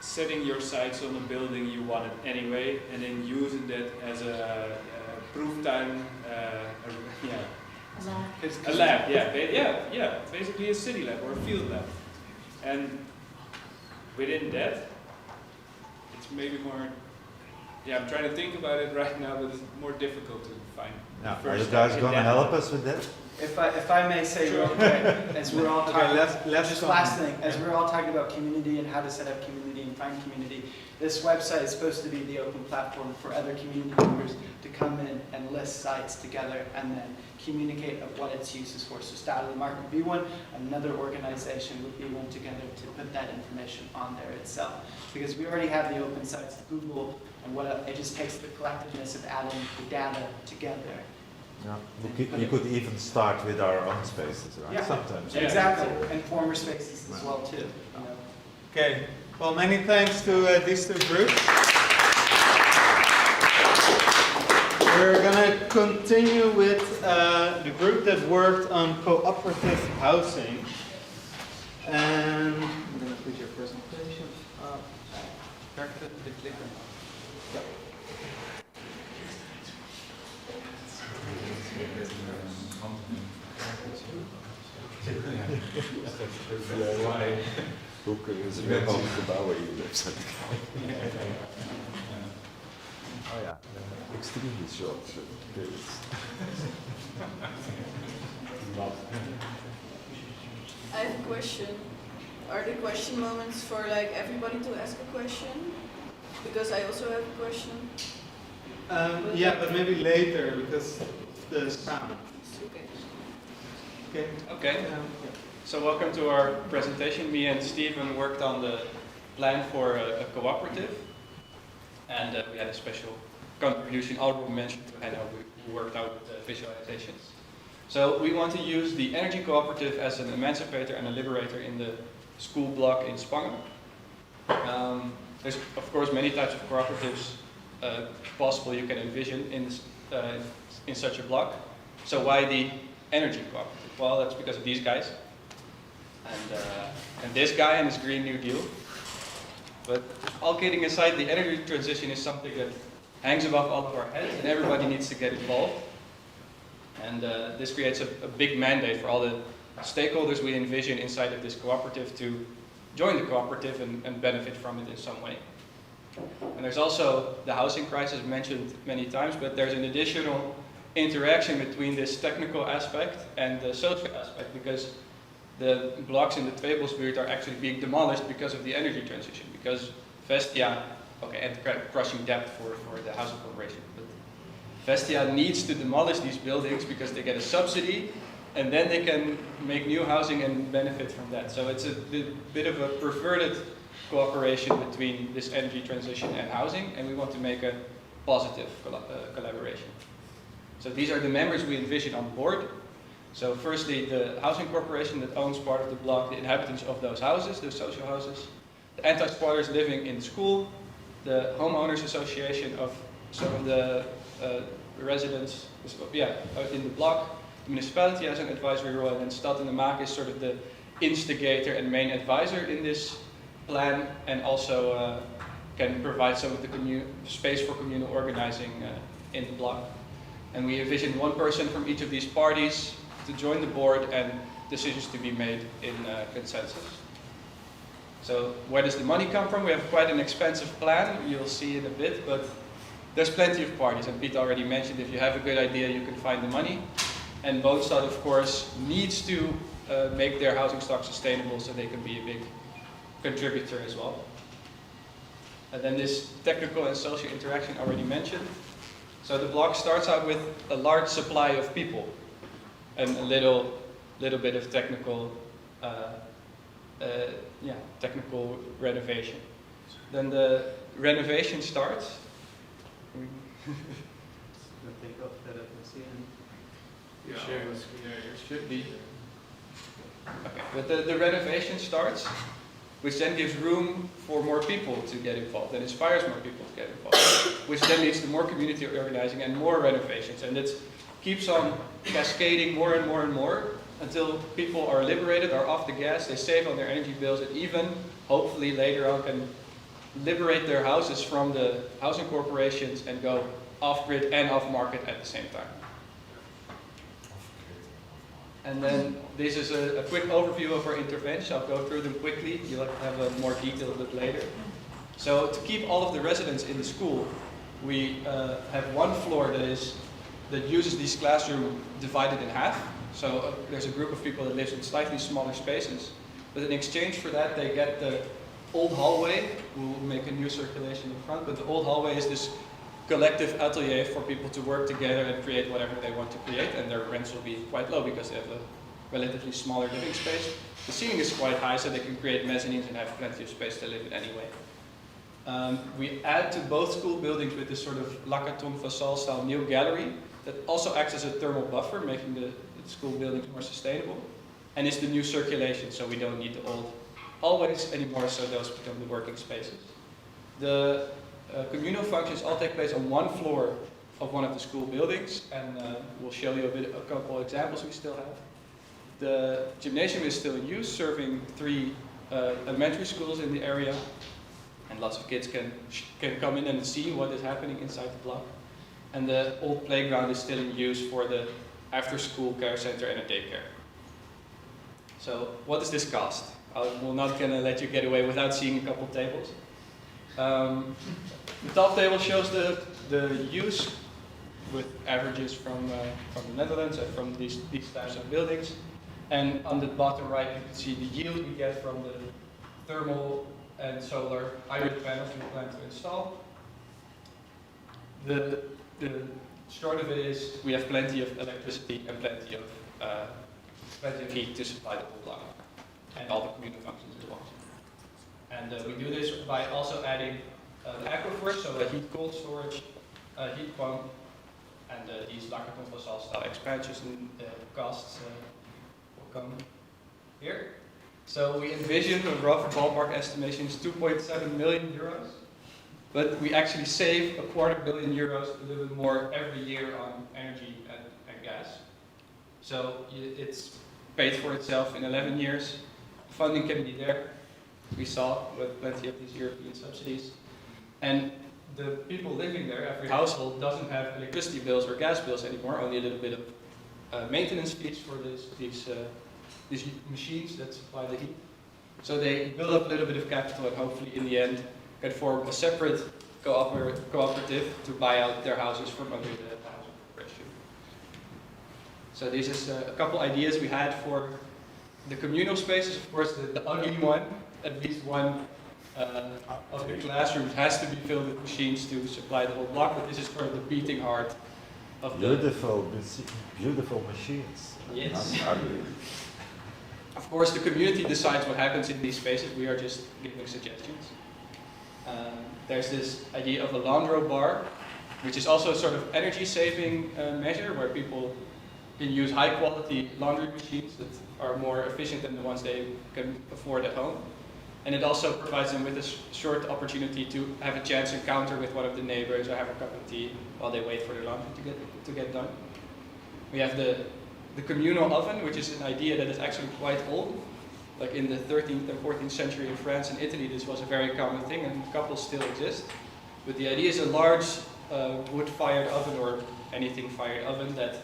setting your sights on a building you wanted anyway, and then using that as a proof time, a lab, basically a city lab or a field lab. And within that, it's maybe more, I'm trying to think about it right now, but it's more difficult to find. Are you guys going to help us with that? If I may say real quick, as we're all talking, last thing, as we're all talking about community and how to set up community and find community, this website is supposed to be the open platform for other community members to come in and list sites together and then communicate of what its use is for. So Stad in de Maak would be one, another organization would be one together to put that information on there itself. Because we already have the open sites, Google, and it just takes the collectiveness of adding the data together. Yeah. You could even start with our own spaces, right? Yeah. Sometimes. Yeah. Exactly, and former spaces as well too. You know. Okay, well, many thanks to these two groups. We're going to continue with the group that worked on cooperative housing. And I'm going to put your presentation up. Yeah. Hoe kunnen ze met die gebouwen in de website Oh ja, extremely short. I have a question. Are the question moments for like everybody to ask a question? Because I also have a question. Yeah, but maybe later because of the sound. Okay. Okay. So welcome to our presentation. Me and Steven worked on the plan for a cooperative, and we had a special contribution already mentioned to Henno, who worked out with the visualizations. So we want to use the energy cooperative as an emancipator and a liberator in the school block in Spangen. There's of course many types of cooperatives possible you can envision in such a block. So why the energy cooperative? Well, that's because of these guys. And this guy and his Green New Deal. But all kidding aside, the energy transition is something that hangs above all of our heads, and everybody needs to get involved. And this creates a big mandate for all the stakeholders we envision inside of this cooperative to join the cooperative and benefit from it in some way. And there's also the housing crisis mentioned many times, but there's an additional interaction between this technical aspect and the social aspect, because the blocks in the Tweebelsbuurt are actually being demolished because of the energy transition, because Vestia, okay, and crushing debt for the housing corporation, but Vestia needs to demolish these buildings because they get a subsidy, and then they can make new housing and benefit from that. So it's a bit of a perverted cooperation between this energy transition and housing, and we want to make a positive collaboration. So these are the members we envision on board. So firstly, the housing corporation that owns part of the block, the inhabitants of those houses, those social houses, the anti-squatters living in school, the homeowners association of some of the residents in the block, the municipality has an advisory role, and then Stad en de Maak is sort of the instigator and main advisor in this plan, and also can provide some of the space for communal organizing in the block. And we envision one person from each of these parties to join the board and decisions to be made in consensus. So where does the money come from? We have quite an expensive plan, you'll see in a bit, but there's plenty of parties, and Pete already mentioned if you have a good idea you can find the money. And Woonstad, of course, needs to make their housing stock sustainable so they can be a big contributor as well. And then this technical and social interaction already mentioned. So the block starts out with a large supply of people and a little bit of technical, technical renovation. Then the renovation starts. Should be. Okay, but the renovation starts, which then gives room for more people to get involved and inspires more people to get involved, which then leads to more community organizing and more renovations. And it keeps on cascading more and more and more until people are liberated, are off the gas, they save on their energy bills, and even, hopefully later on, can liberate their houses from the housing corporations and go off-grid and off-market at the same time. And then this is a quick overview of our intervention. I'll go through them quickly. You'll have a more detailed look later. So to keep all of the residents in the school, we have one floor that uses these classrooms divided in half. So there's a group of people that lives in slightly smaller spaces. But in exchange for that, they get the old hallway. We'll make a new circulation in front, but the old hallway is this collective atelier for people to work together and create whatever they want to create, and their rents will be quite low because they have a relatively smaller living space. The ceiling is quite high, so they can create mezzanines and have plenty of space to live in anyway. We add to both school buildings with this sort of Lacaton Vassal style new gallery that also acts as a thermal buffer, making the school buildings more sustainable, and it's the new circulation, so we don't need the old hallways anymore, so those become the working spaces. The communal functions all take place on one floor of one of the school buildings, and we'll show you a couple examples we still have. The gymnasium is still in use, serving 3 elementary schools in the area, and lots of kids can come in and see what is happening inside the block. And the old playground is still in use for the after-school care center and a daycare. So what does this cost? We're not going to let you get away without seeing a couple tables. The top table shows the use with averages from the Netherlands and from these types of buildings. And on the bottom right, you can see the yield we get from the thermal and solar hybrid panels we plan to install. The short of it is we have plenty of electricity and plenty of heat to supply the whole block and all the communal functions as well. And we do this by also adding the aquifer, so a heat cold storage, heat pump, and these Lacaton Vassal style expansions and costs will come here. So we envision a rough ballpark estimation is 2.7 million euros, but we actually save €250 million, a little bit more every year on energy and gas. So it's paid for itself in 11 years. Funding can be there. we saw with plenty of these European subsidies. And the people living there, every household doesn't have electricity bills or gas bills anymore, only a little bit of maintenance fees for these machines that supply the heat. So they build up a little bit of capital and hopefully in the end can form a separate cooperative to buy out their houses from under the housing corporation. So this is a couple ideas we had for the communal spaces. Of course, the ugly one, at least one of the classrooms has to be filled with machines to supply the whole block, but this is sort of the beating heart of the... Beautiful machines. Yes. Not ugly. Of course, the community decides what happens in these spaces. We are just giving suggestions. There's this idea of a laundry bar, which is also a sort of energy-saving measure where people can use high-quality laundry machines that are more efficient than the ones they can afford at home. And it also provides them with a short opportunity to have a chance encounter with one of the neighbors or have a cup of tea while they wait for their laundry to get done. We have the Communal Oven, which is an idea that is actually quite old. Like in the 13th and 14th century in France and Italy, this was a very common thing, and couples still exist. But the idea is a large wood-fired oven or anything-fired oven that,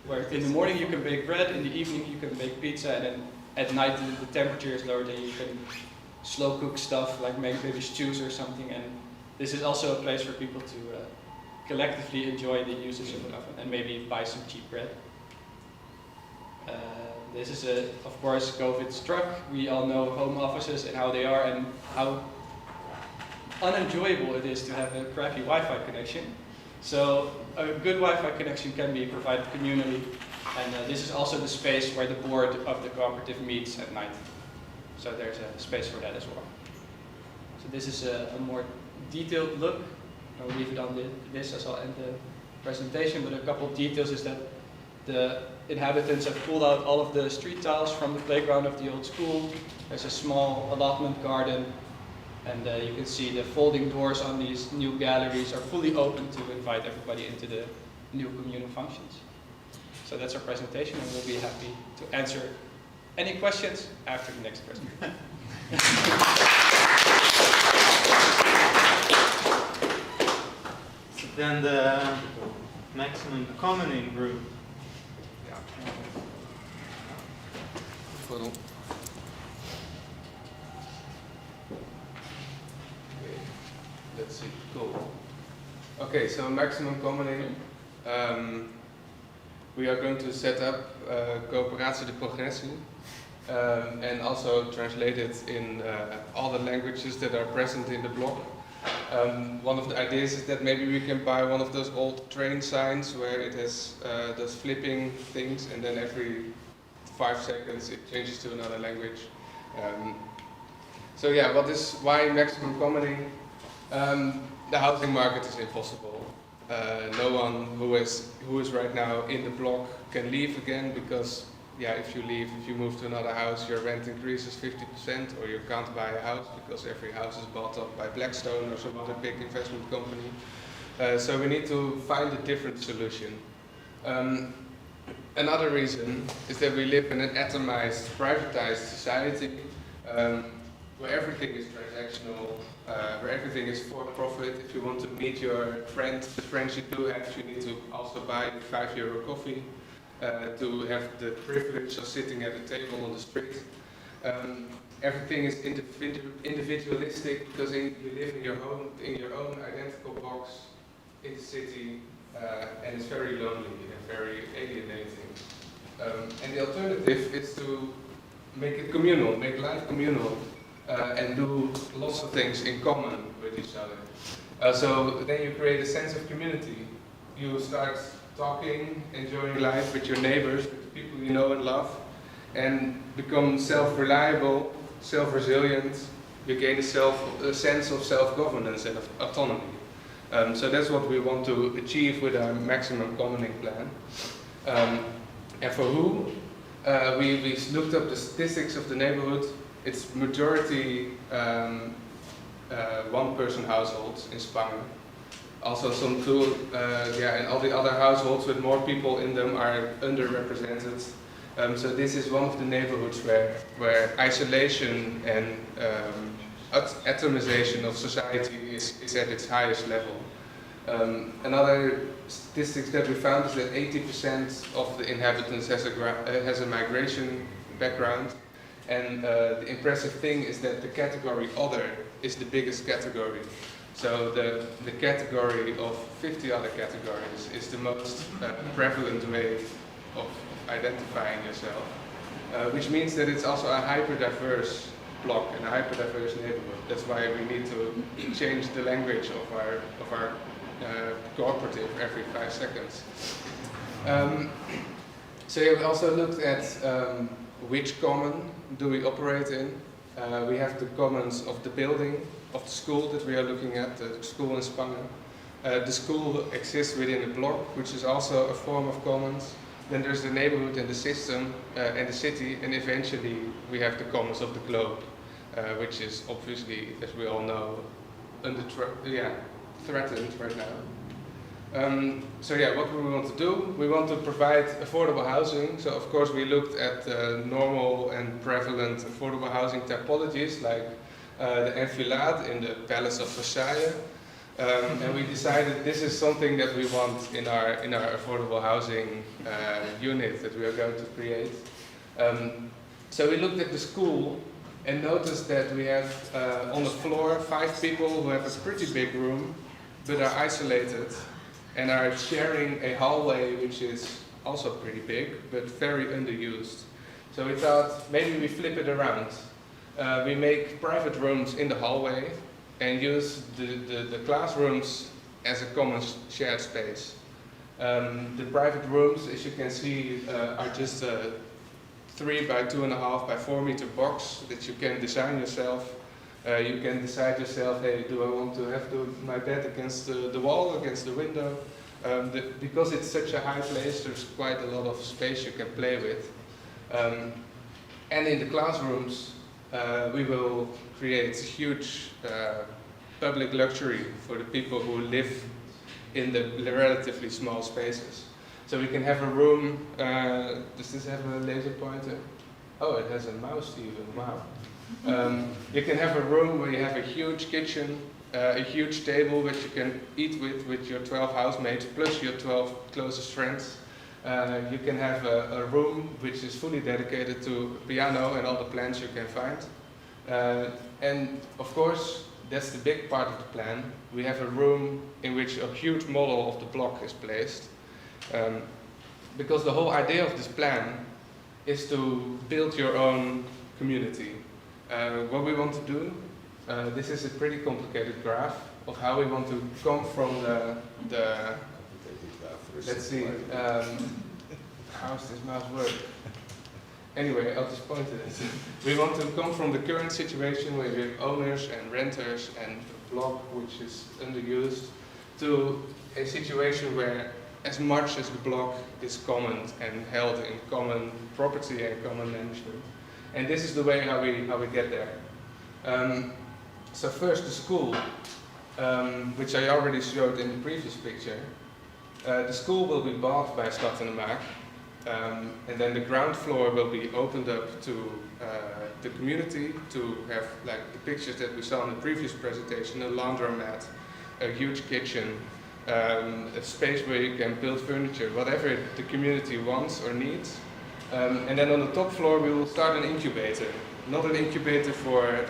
where in the morning you can bake bread, in the evening you can bake pizza, and then at night the temperature is lower, then you can slow cook stuff like make maybe stews or something. And this is also a place for people to collectively enjoy the usage of an oven and maybe buy some cheap bread. This is, of course, COVID struck. We all know home offices and how they are and how unenjoyable it is to have a crappy Wi-Fi connection. So a good Wi-Fi connection can be provided communally, and this is also the space where the board of the cooperative meets at night. So there's a space for that as well. So this is a more detailed look. I'll leave it on this as I'll end the presentation, but a couple of details is that the inhabitants have pulled out all of the street tiles from the playground of the old school. There's a small allotment garden, and you can see the folding doors on these new galleries are fully open to invite everybody into the new communal functions. So that's our presentation, and we'll be happy to answer any questions after the next presentation. So then the maximum commoning group. Pardon. Let's see. Cool. Okay, so maximum commoning. We are going to set up Cooperatie de Progressie and also translate it in all the languages that are present in the block. One of the ideas is that maybe we can buy one of those old train signs where it has those flipping things, and then every 5 seconds it changes to another language. So yeah, why maximum commoning? The housing market is impossible. No one who is right now in the block can leave again, because yeah, if you move to another house, your rent increases 50%, or you can't buy a house because every house is bought up by Blackstone or some other big investment company. So we need to find a different solution. Another reason is that we live in an atomized, privatized society where everything is transactional, where everything is for profit. If you want to meet your friend, the friends you do have, you need to also buy the €5 coffee to have the privilege of sitting at a table on the street. Everything is individualistic because you live in your own identical box in the city, and it's very lonely and very alienating. And the alternative is to make it communal, make life communal, and do lots of things in common with each other. So then you create a sense of community. You start talking, enjoying life with your neighbors, with the people you know and love, and become self-reliable, self-resilient. You gain a sense of self-governance and of autonomy. So that's what we want to achieve with our maximum commoning plan. And for who? We looked up the statistics of the neighborhood. It's majority one-person households in Spangen. Also some and all the other households with more people in them are underrepresented. So this is one of the neighborhoods where isolation and atomization of society is at its highest level. Another statistics that we found is that 80% of the inhabitants has a migration background, and the impressive thing is that the category other is the biggest category. So the category of 50 other categories is the most prevalent way of identifying yourself, which means that it's also a hyper-diverse block and a hyper-diverse neighborhood. That's why we need to change the language of our cooperative every 5 seconds. So yeah, we also looked at which common do we operate in. We have the commons of the building, of the school that we are looking at, the school in Spangen. The school exists within a block, which is also a form of commons. Then there's the neighborhood and the system and the city, and eventually we have the commons of the globe, which is obviously, as we all know, threatened right now. So yeah, what do we want to do? We want to provide affordable housing. So of course we looked at normal and prevalent affordable housing typologies like the enfilade in the Palace of Versailles. And we decided this is something that we want in our affordable housing unit that we are going to create. So we looked at the school and noticed that we have on the floor 5 people who have a pretty big room but are isolated and are sharing a hallway which is also pretty big but very underused. So we thought maybe we flip it around. We make private rooms in the hallway and use the classrooms as a common shared space. The private rooms, as you can see, are just a 3 by 2.5 by 4 meter box that you can design yourself. You can decide yourself, hey, do I want to have my bed against the wall, against the window? Because it's such a high place, there's quite a lot of space you can play with. And in the classrooms, we will create huge public luxury for the people who live in the relatively small spaces. So we can have a room, does this have a laser pointer? Oh, it has a mouse even, wow. You can have a room where you have a huge kitchen, a huge table which you can eat with your 12 housemates plus your 12 closest friends. You can have a room which is fully dedicated to piano and all the plants you can find. And of course, that's the big part of the plan. We have a room in which a huge model of the block is placed. Because the whole idea of this plan is to build your own community. What we want to do, this is a pretty complicated graph of how we want to come from the let's see, how does this mouse work? Anyway, I'll just point to this. We want to come from the current situation where we have owners and renters and a block which is underused to a situation where as much as the block is common and held in common property and common management. And this is the way how we get there. So first the school, which I already showed in the previous picture. The school will be bought by Stad en de Maak, and then the ground floor will be opened up to the community to have, like the pictures that we saw in the previous presentation, a laundromat, a huge kitchen, a space where you can build furniture, whatever the community wants or needs. And then on the top floor we will start an incubator. Not an incubator for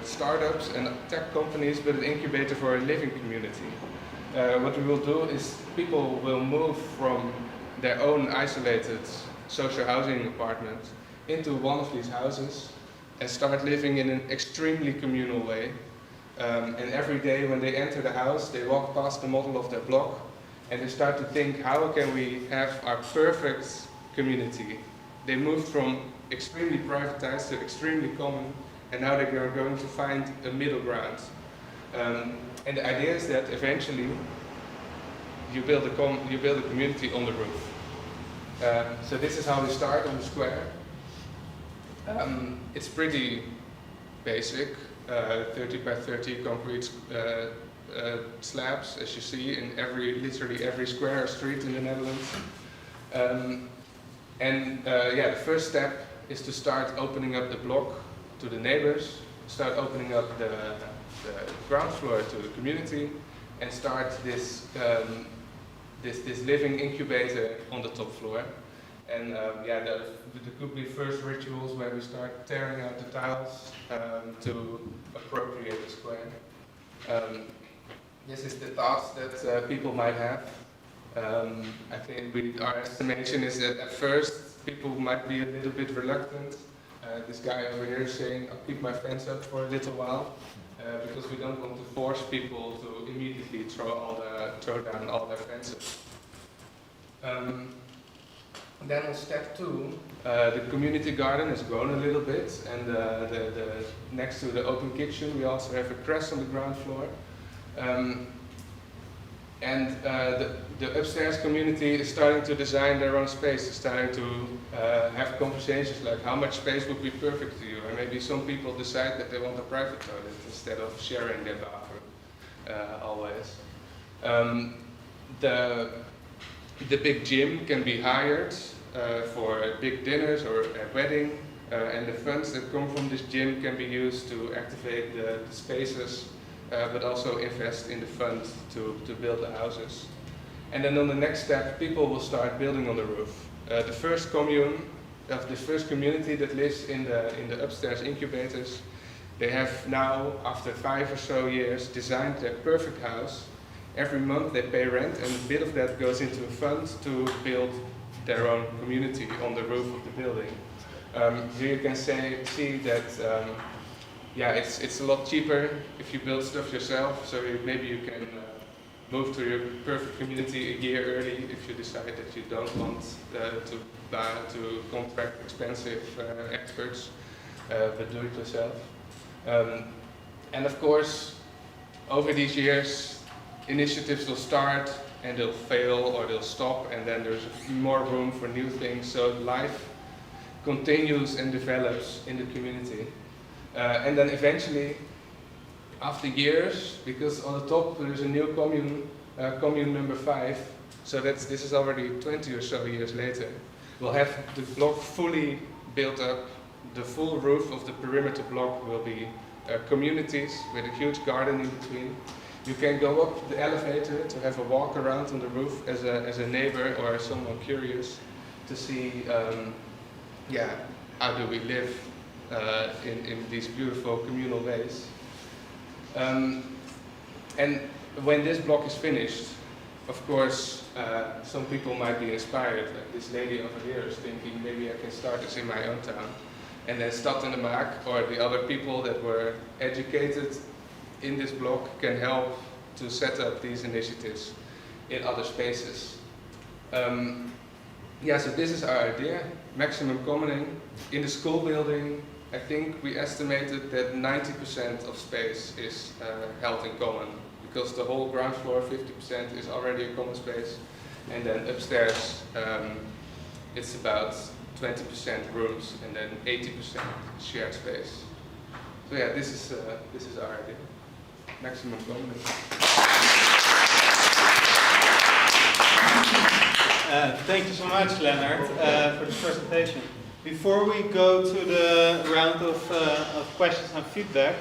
startups and tech companies, but an incubator for a living community. What we will do is people will move from their own isolated social housing apartment into one of these houses and start living in an extremely communal way. And every day when they enter the house, they walk past the model of their block and they start to think, how can we have our perfect community? They moved from extremely privatized to extremely common, and now they are going to find a middle ground. And the idea is that eventually you build a community on the roof. So this is how we start on the square. It's pretty basic, 30 by 30 concrete slabs, as you see in literally every square or street in the Netherlands. And yeah, the first step is to start opening up the block to the neighbors, start opening up the ground floor to the community, and start this this living incubator on the top floor. And yeah, there could be first rituals where we start tearing out the tiles to appropriate the square. This is the thoughts that people might have. I think our estimation is that at first people might be a little bit reluctant. This guy over here is saying, I'll keep my fence up for a little while, because we don't want to force people to immediately throw down all their fences. Then on step 2, the community garden has grown a little bit, and next to the open kitchen we also have a press on the ground floor. And the upstairs community is starting to design their own space, is starting to have conversations like how much space would be perfect to you, and maybe some people decide that they want a private toilet instead of sharing their bathroom always. The big gym can be hired for big dinners or a wedding, and the funds that come from this gym can be used to activate the spaces, but also invest in the fund to build the houses. And then on the next step, people will start building on the roof. The first community that lives in the upstairs incubators, they have now, after 5 or so years, designed their perfect house. Every month they pay rent, and a bit of that goes into a fund to build their own community on the roof of the building. Here you can see that yeah, it's a lot cheaper if you build stuff yourself, so maybe you can move to your perfect community a year early if you decide that you don't want to contract expensive experts, but do it yourself. And of course, over these years, initiatives will start and they'll fail or they'll stop, and then there's more room for new things, so life continues and develops in the community. And then eventually, after years, because on the top there's a new commune number 5, so this is already 20 or so years later, we'll have the block fully built up. The full roof of the perimeter block will be communities with a huge garden in between. You can go up the elevator to have a walk around on the roof as a neighbor or someone curious to see, yeah, how do we live in these beautiful communal ways. And when this block is finished, of course, some people might be inspired. Like this lady over here is thinking, maybe I can start this in my own town. And then Stad in de Maak, or the other people that were educated in this block, can help to set up these initiatives in other spaces. Yeah, so this is our idea, maximum commoning. In the school building, I think we estimated that 90% of space is held in common, because the whole ground floor, 50%, is already a common space, and then upstairs it's about 20% rooms and then 80% shared space. So yeah, this is our idea, maximum commoning. Thank you so much, Leonard, for the presentation. Before we go to the round of questions and feedback,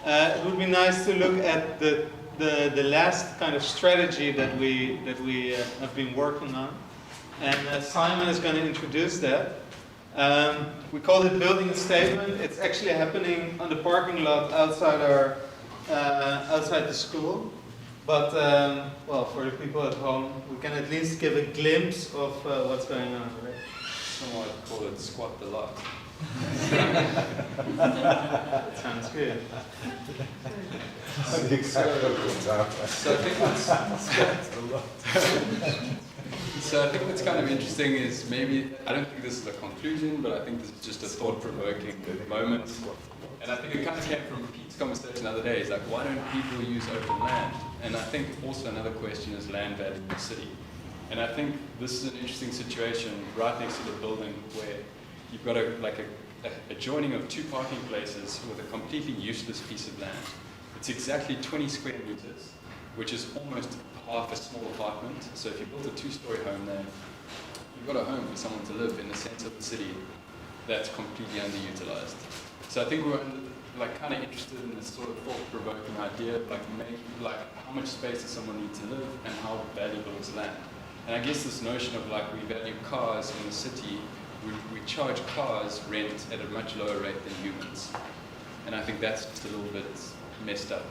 it would be nice to look at the last kind of strategy that we have been working on, and Simon is going to introduce that. We call it Building a Statement. It's actually happening on the parking lot outside outside the school. But, well, for the people at home, we can at least give a glimpse of what's going on, right? Someone would call it Squat the Lot. That sounds good. So I think what's kind of interesting is maybe, I don't think this is a conclusion, but I think this is just a thought-provoking moment. And I think it kind of came from Pete's conversation the other day. It's like, why don't people use open land? And I think also another question is land value in the city. And I think this is an interesting situation right next to the building where you've got a joining of 2 parking places with a completely useless piece of land. It's exactly 20 square meters, which is almost half a small apartment. So if you built a 2-story home there, you you've got a home for someone to live in the centre of the city that's completely underutilized. So I think we're like kind of interested in this sort of thought-provoking idea of like how much space does someone need to live and how valuable is land. And I guess this notion of like we value cars in the city, we charge cars rent at a much lower rate than humans. And I think that's just a little bit messed up.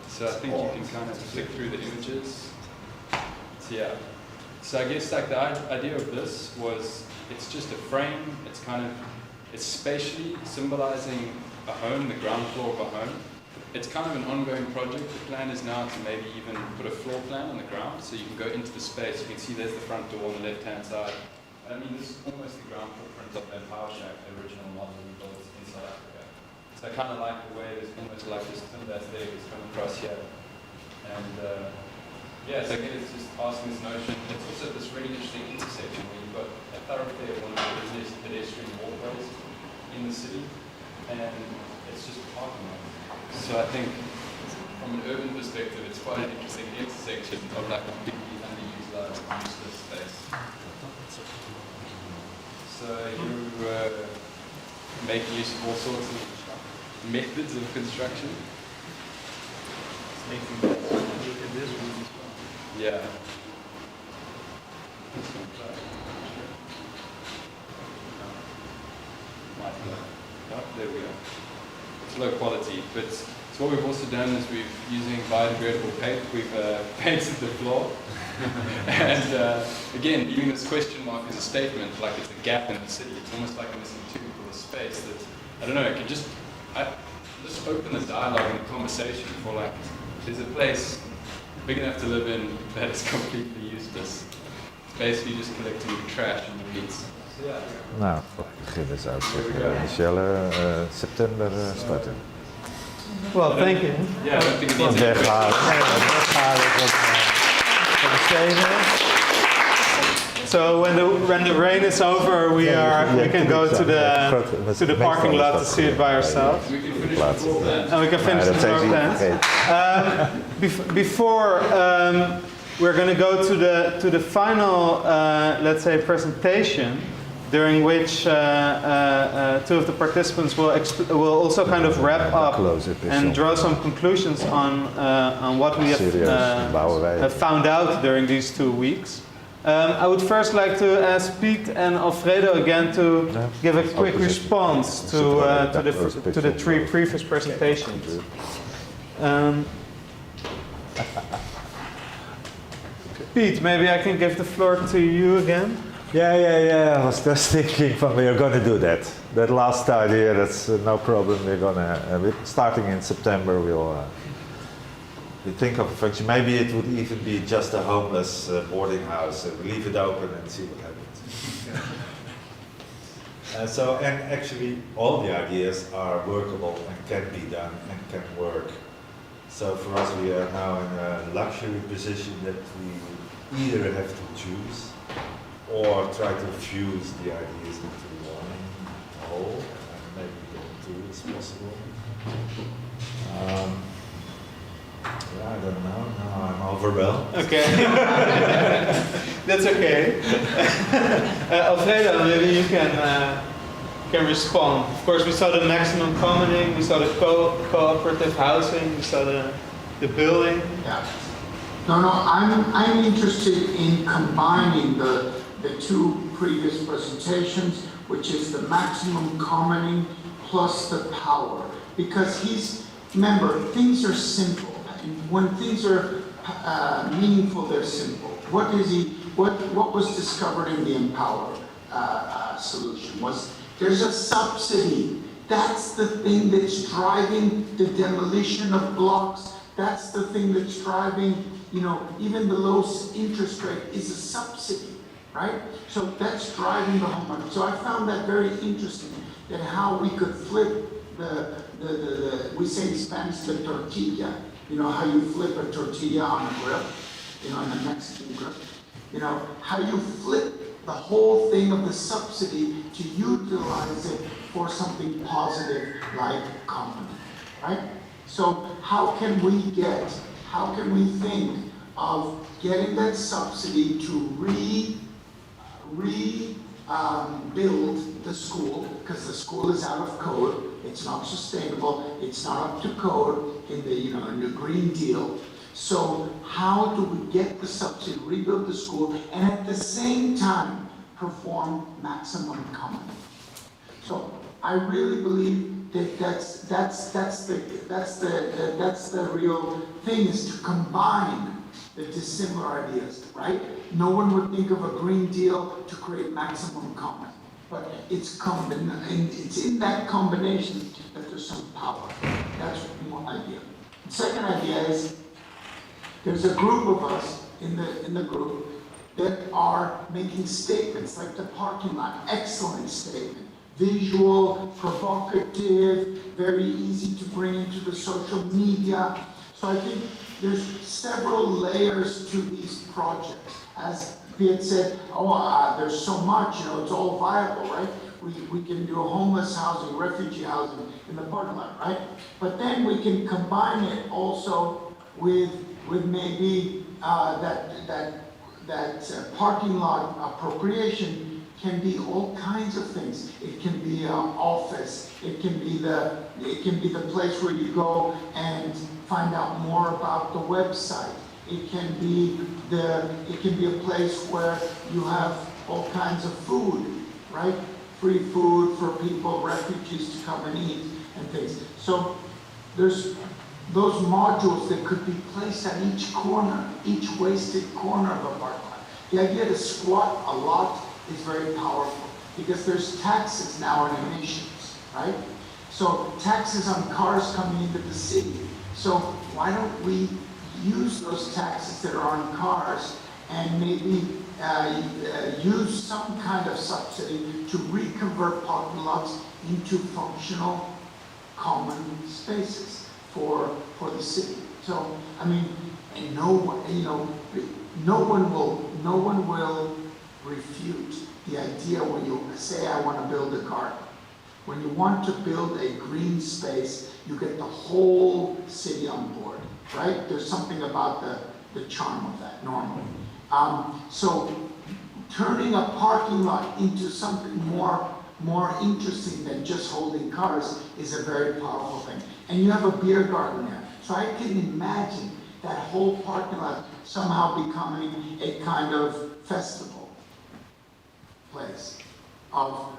So I think you can kind of flick through the images. So yeah. So I guess like the idea of this was it's just a frame. It's spatially symbolizing a home, the ground floor of a home. It's kind of an ongoing project. The plan is now to maybe even put a floor plan on the ground so you can go into the space. You can see there's the front door on the left-hand side. I mean, this is almost the ground footprint of that power shack, the original model we built in South Africa. So I kind of like the way there's almost like this twin that's there that's come across here. And yeah, so again, it's just asking this notion. It's also this really interesting intersection where you've got a thoroughfare, one of the busiest pedestrian walkways in the city, and it's just a parking lot. So I think from an urban perspective, it's quite an interesting intersection of like a completely underutilized, useless space. So you make use of all sorts of methods of construction. Look at this one as well. Yeah. Oh, there we go. It's low quality, but so what we've also done is we've, using biodegradable paint, we've painted the floor. And again, even this question mark is a statement, like it's a gap in the city. It's almost like a missing tube for the space that, I don't know, it could just open the dialogue and the conversation for like, there's a place big enough to live in that is completely useless. It's basically just collecting trash and weeds. So, yeah. Nou, begin eens uit. Michelle, september starten. Well, thank you. Yeah, I don't think it needs Weghalen. So when the rain is over, we can go to the parking lot to see it by ourselves. We can finish the floor plan. And we can finish the floor plans. Before we're going to go to the final, let's say, presentation, during which two of the participants will also kind of wrap up and draw some conclusions on what we have found out during these 2 weeks. I would first like to ask Piet and Alfredo again to give a quick response to the 3 previous presentations. Piet, maybe I can give the floor to you again. Yeah. I was just thinking we're going to do that. That last idea, that's no problem. We're going to, starting in September, we'll think of a function. Maybe it would even be just a homeless boarding house. We leave it open and see what happens. And actually, all the ideas are workable and can be done and can work. So for us, we are now in a luxury position that we either have to choose or try to fuse the ideas into one whole, and maybe two is possible. I don't know. Now I'm overwhelmed. Okay. That's okay. Alfredo, maybe you can respond. Of course, we saw the maximum commoning, we saw the cooperative housing, we saw the building. Yeah. No, I'm interested in combining the 2 previous presentations, which is the maximum commoning plus the power. Because remember, things are simple. And when things are meaningful, they're simple. What was discovered in the Empower solution was there's a subsidy. That's the thing that's driving the demolition of blocks. That's the thing that's driving, even the low interest rate is a subsidy. Right? So that's driving the home market. So I found that very interesting, that how we could flip we say in Spanish, the tortilla. How you flip a tortilla on a grill, in a Mexican grill. How you flip the whole thing of the subsidy to utilize it for something positive like company, right? So how can we think of getting that subsidy to rebuild the school, because the school is out of code, it's not sustainable, it's not up to code in the, in the Green Deal. So how do we get the subsidy, rebuild the school, and at the same time perform maximum common? So I really believe that that's the real thing, is to combine the dissimilar ideas, right? No one would think of a Green Deal to create maximum common, but it's in that combination that there's some power. That's one idea. The second idea is, there's a group of us in the group that are making statements like the parking lot. Excellent statement. Visual, provocative, very easy to bring into the social media. So I think there's several layers to these projects. As Piet said, there's so much, it's all viable, right? We can do homeless housing, refugee housing in the parking lot, right? But then we can combine it also with maybe that parking lot appropriation can be all kinds of things. It can be an office. It can be the place where you go and find out more about the website. It can be a place where you have all kinds of food, right? Free food for people, refugees to come and eat and things. So there's those modules that could be placed at each corner, each wasted corner of a parking lot. The idea to squat a lot is very powerful, because there's taxes now on emissions, right? So taxes on cars coming into the city. So why don't we use those taxes that are on cars and maybe use some kind of subsidy to reconvert parking lots into functional common spaces for the city. So I mean, and no one will refute the idea when you say, I want to build a garden. When you want to build a green space, you get the whole city on board, right? There's something about the charm of that normally. So turning a parking lot into something more interesting than just holding cars is a very powerful thing. And you have a beer garden there. So I can imagine that whole parking lot somehow becoming a kind of festival place of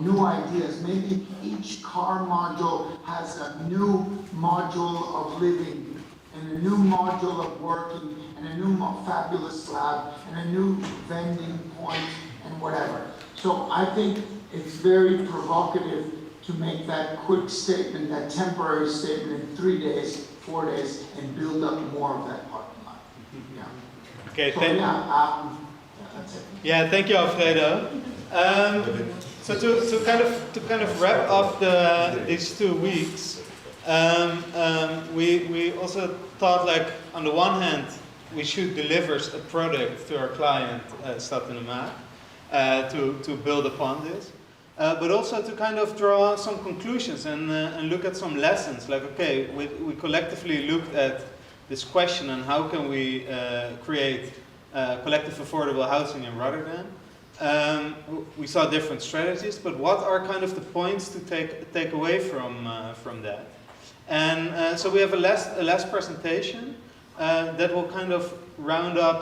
new ideas. Maybe each car module has a new module of living, and a new module of working, and a new fabulous lab, and a new vending point, and whatever. So I think it's very provocative to make that quick statement, that temporary statement in 3 days, 4 days, and build up more of that parking lot. Yeah. Okay, So, that's it. Yeah, thank you, Alfredo. So to kind of wrap up these 2 weeks, we also thought, like, on the one hand, we should deliver a product to our client, Stad in de Maag, to build upon this, but also to kind of draw some conclusions and look at some lessons. Like, okay, we collectively looked at this question on how can we create collective affordable housing in Rotterdam. We saw different strategies, but what are kind of the points to take away from that? And so we have a last presentation that will kind of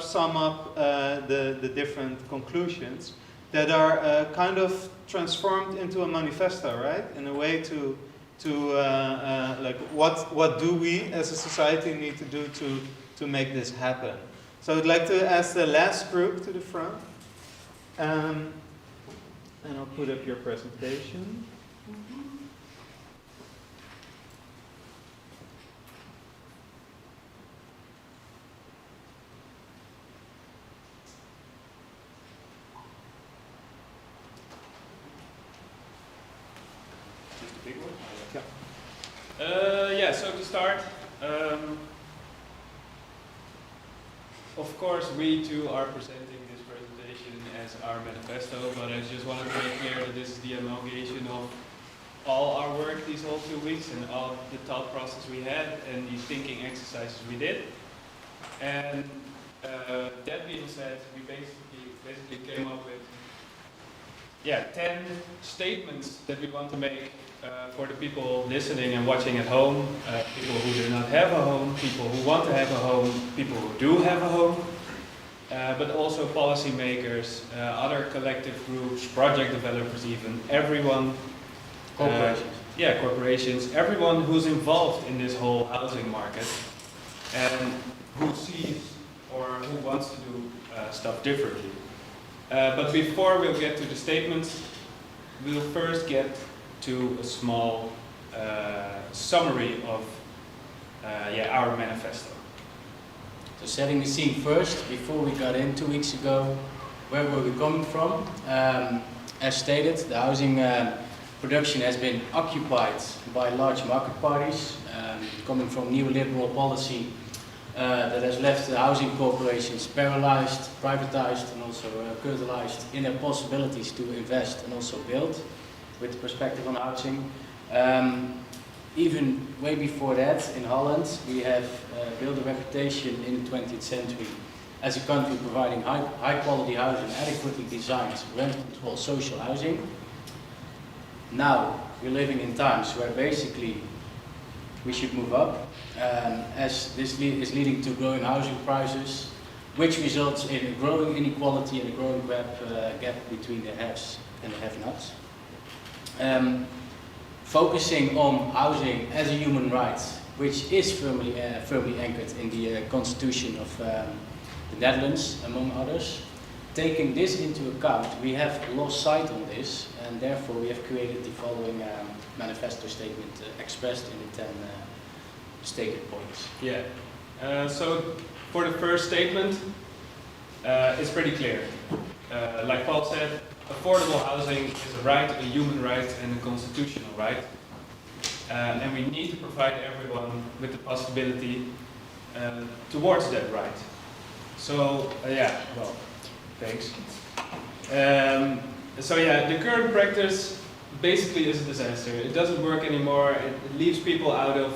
sum up the different conclusions that are kind of transformed into a manifesto, right? In a way to like what do we as a society need to do to make this happen? So I'd like to ask the last group to the front. And I'll put up your presentation. Just a big one? Yeah. Yeah, so to start, of course we too are presenting this presentation as our manifesto, but I just wanted to make clear that this is the amalgamation of all our work these whole 2 weeks and all the thought process we had and the thinking exercises we did. And That being said, we basically came up with 10 statements that we want to make for the people listening and watching at home, people who do not have a home, people who want to have a home, people who do have a home, but also policymakers, other collective groups, project developers even, everyone. Corporations. Corporations, everyone who's involved in this whole housing market and who sees or who wants to do stuff differently. But before we'll get to the statements, we'll first get to a small summary of our manifesto. So setting the scene first, before we got in 2 weeks ago, where were we coming from? As stated, the housing production has been occupied by large market parties, coming from neoliberal policy that has left the housing corporations paralyzed, privatized and also curtailized in their possibilities to invest and also build with the perspective on housing. Even way before that, in Holland, we have built a reputation in the 20th century as a country providing high quality housing, adequately designed, rent-controlled social housing. Now, we're living in times where basically we should move up, as this is leading to growing housing prices, which results in a growing inequality and a growing gap between the haves and the have-nots. Focusing on housing as a human right, which is firmly anchored in the Constitution of the Netherlands, among others. Taking this into account, we have lost sight on this, and therefore we have created the following manifesto statement expressed in the 10 stated points. So for the first statement, it's pretty clear. Like Paul said, affordable housing is a right, a human right, and a constitutional right. And we need to provide everyone with the possibility towards that right. So, thanks. The current practice basically is a disaster. It doesn't work anymore. It leaves people out of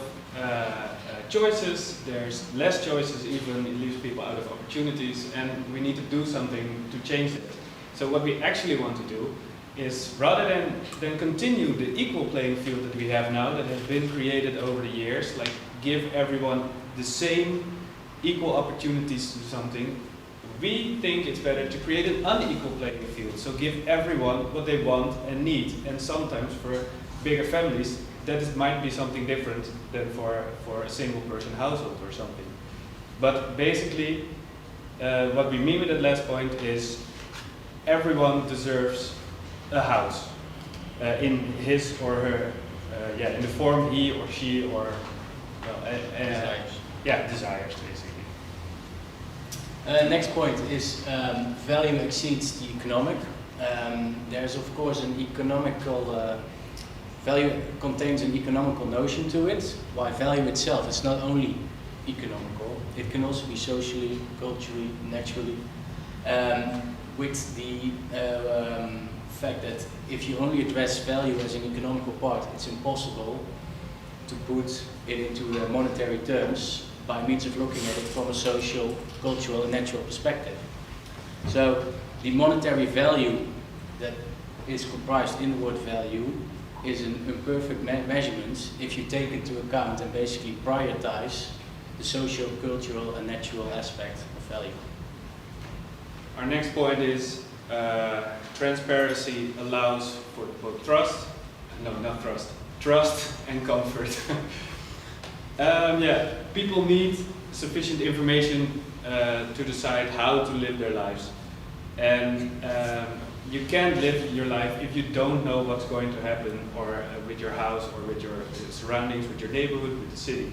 choices. There's less choices even. It leaves people out of opportunities, and we need to do something to change it. So what we actually want to do is, rather than continue the equal playing field that we have now, that has been created over the years, like give everyone the same equal opportunities to do something, we think it's better to create an unequal playing field. So give everyone what they want and need. And sometimes for bigger families, that might be something different than for a single person household or something. But basically, what we mean with that last point is everyone deserves a house in his or her, in the form he or she or desires basically. Next point is value exceeds the economic. There's of course an economical value contains an economical notion to it. While value itself is not only economical, it can also be socially, culturally, naturally. With the fact that if you only address value as an economical part, it's impossible to put it into monetary terms by means of looking at it from a social, cultural and natural perspective. So the monetary value that is comprised in the word value is an imperfect measurement if you take into account and basically prioritize the social, cultural and natural aspect of value. Our next point is transparency allows for both trust and comfort. People need sufficient information to decide how to live their lives. And you can't live your life if you don't know what's going to happen or with your house or with your surroundings, with your neighborhood, with the city.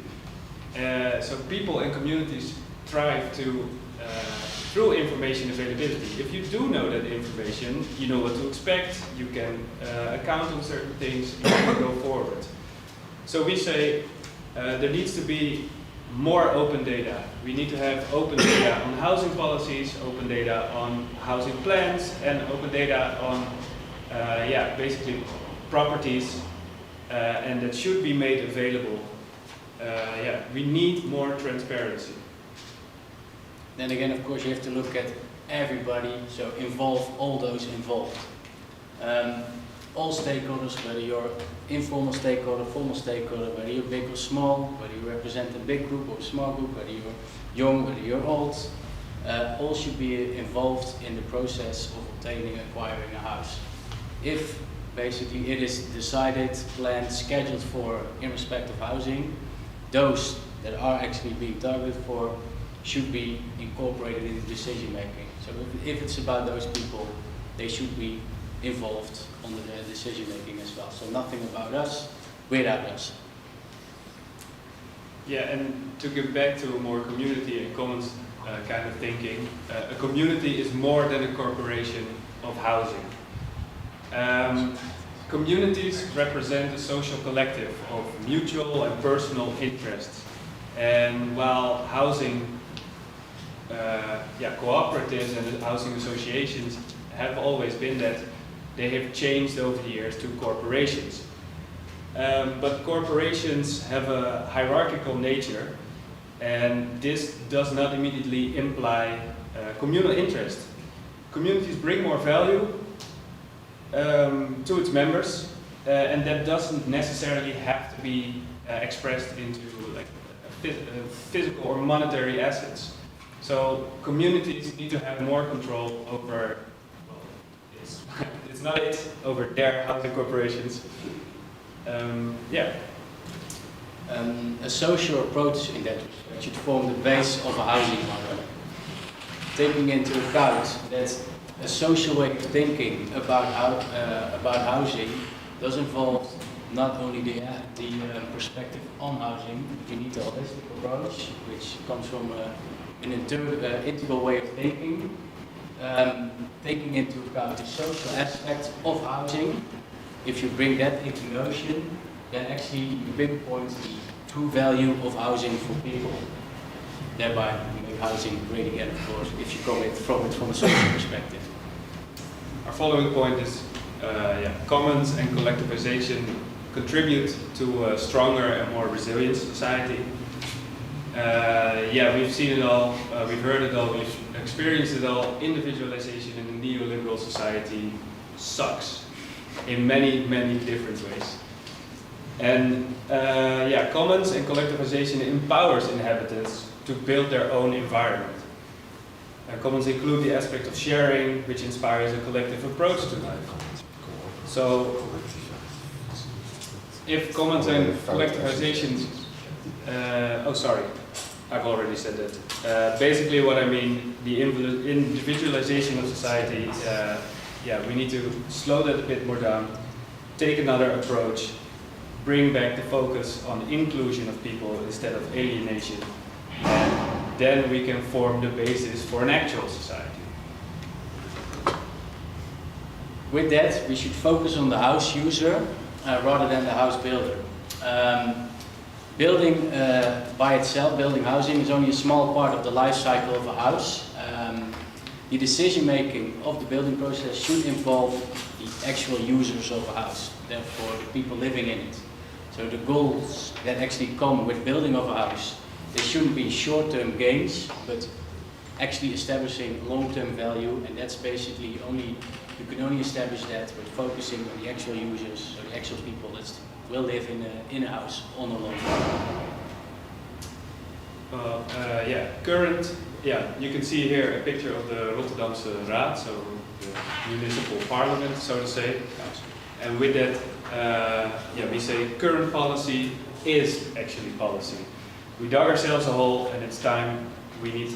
So people and communities thrive through information availability. If you do know that information, you know what to expect, you can account on certain things, and you can go forward. So we say there needs to be more open data. We need to have open data on housing policies, open data on housing plans, and open data on, basically properties, and that should be made available. We need more transparency. Then again, of course, you have to look at everybody, so involve all those involved. All stakeholders, whether you're informal stakeholder, formal stakeholder, whether you're big or small, whether you represent a big group or a small group, whether you're young, whether you're old, all should be involved in the process of obtaining, acquiring a house. If basically it is decided, planned, scheduled for in respect of housing, those that are actually being targeted for should be incorporated in the decision making. So if it's about those people, they should be involved on the decision making as well. So nothing about us without us. Yeah, and to get back to a more community and commons kind of thinking, a community is more than a corporation of housing. Communities represent a social collective of mutual and personal interests. And while housing cooperatives and housing associations have always been that, they have changed over the years to corporations. But corporations have a hierarchical nature, and this does not immediately imply communal interest. Communities bring more value to its members, and that doesn't necessarily have to be expressed into like physical or monetary assets. So communities need to have more control over, well, it's not over their housing corporations. A social approach in that respect should form the base of a housing model, taking into account that a social way of thinking about housing does involve not only the perspective on housing. You need a holistic approach, which comes from an integral way of thinking, taking into account the social aspect of housing. If you bring that into notion, then actually you pinpoint the true value of housing for people. Thereby you make housing great again, of course, if you come from a social perspective. Our following point is commons and collectivization contribute to a stronger and more resilient society. We've seen it all, we've heard it all, we've experienced it all. Individualization in a neoliberal society sucks in many, many different ways. And commons and collectivization empowers inhabitants to build their own environment. Commons include the aspect of sharing, which inspires a collective approach to life. So, if commons and collectivization, I've already said that. Basically what I mean, the individualization of society, we need to slow that a bit more down, take another approach, bring back the focus on inclusion of people instead of alienation, and then we can form the basis for an actual society. With that, we should focus on the house user rather than the house builder. Building by itself, building housing, is only a small part of the life cycle of a house. The decision making of the building process should involve the actual users of a house, therefore the people living in it. So the goals that actually come with building of a house, they shouldn't be short-term gains, but actually establishing long-term value, and that's basically you can only establish that with focusing on the actual users, so the actual people that will live in a house on a long term. You can see here a picture of the Rotterdamse Raad, so the municipal parliament, so to say. And with that, we say current policy is actually policy. We dug ourselves a hole, and it's time we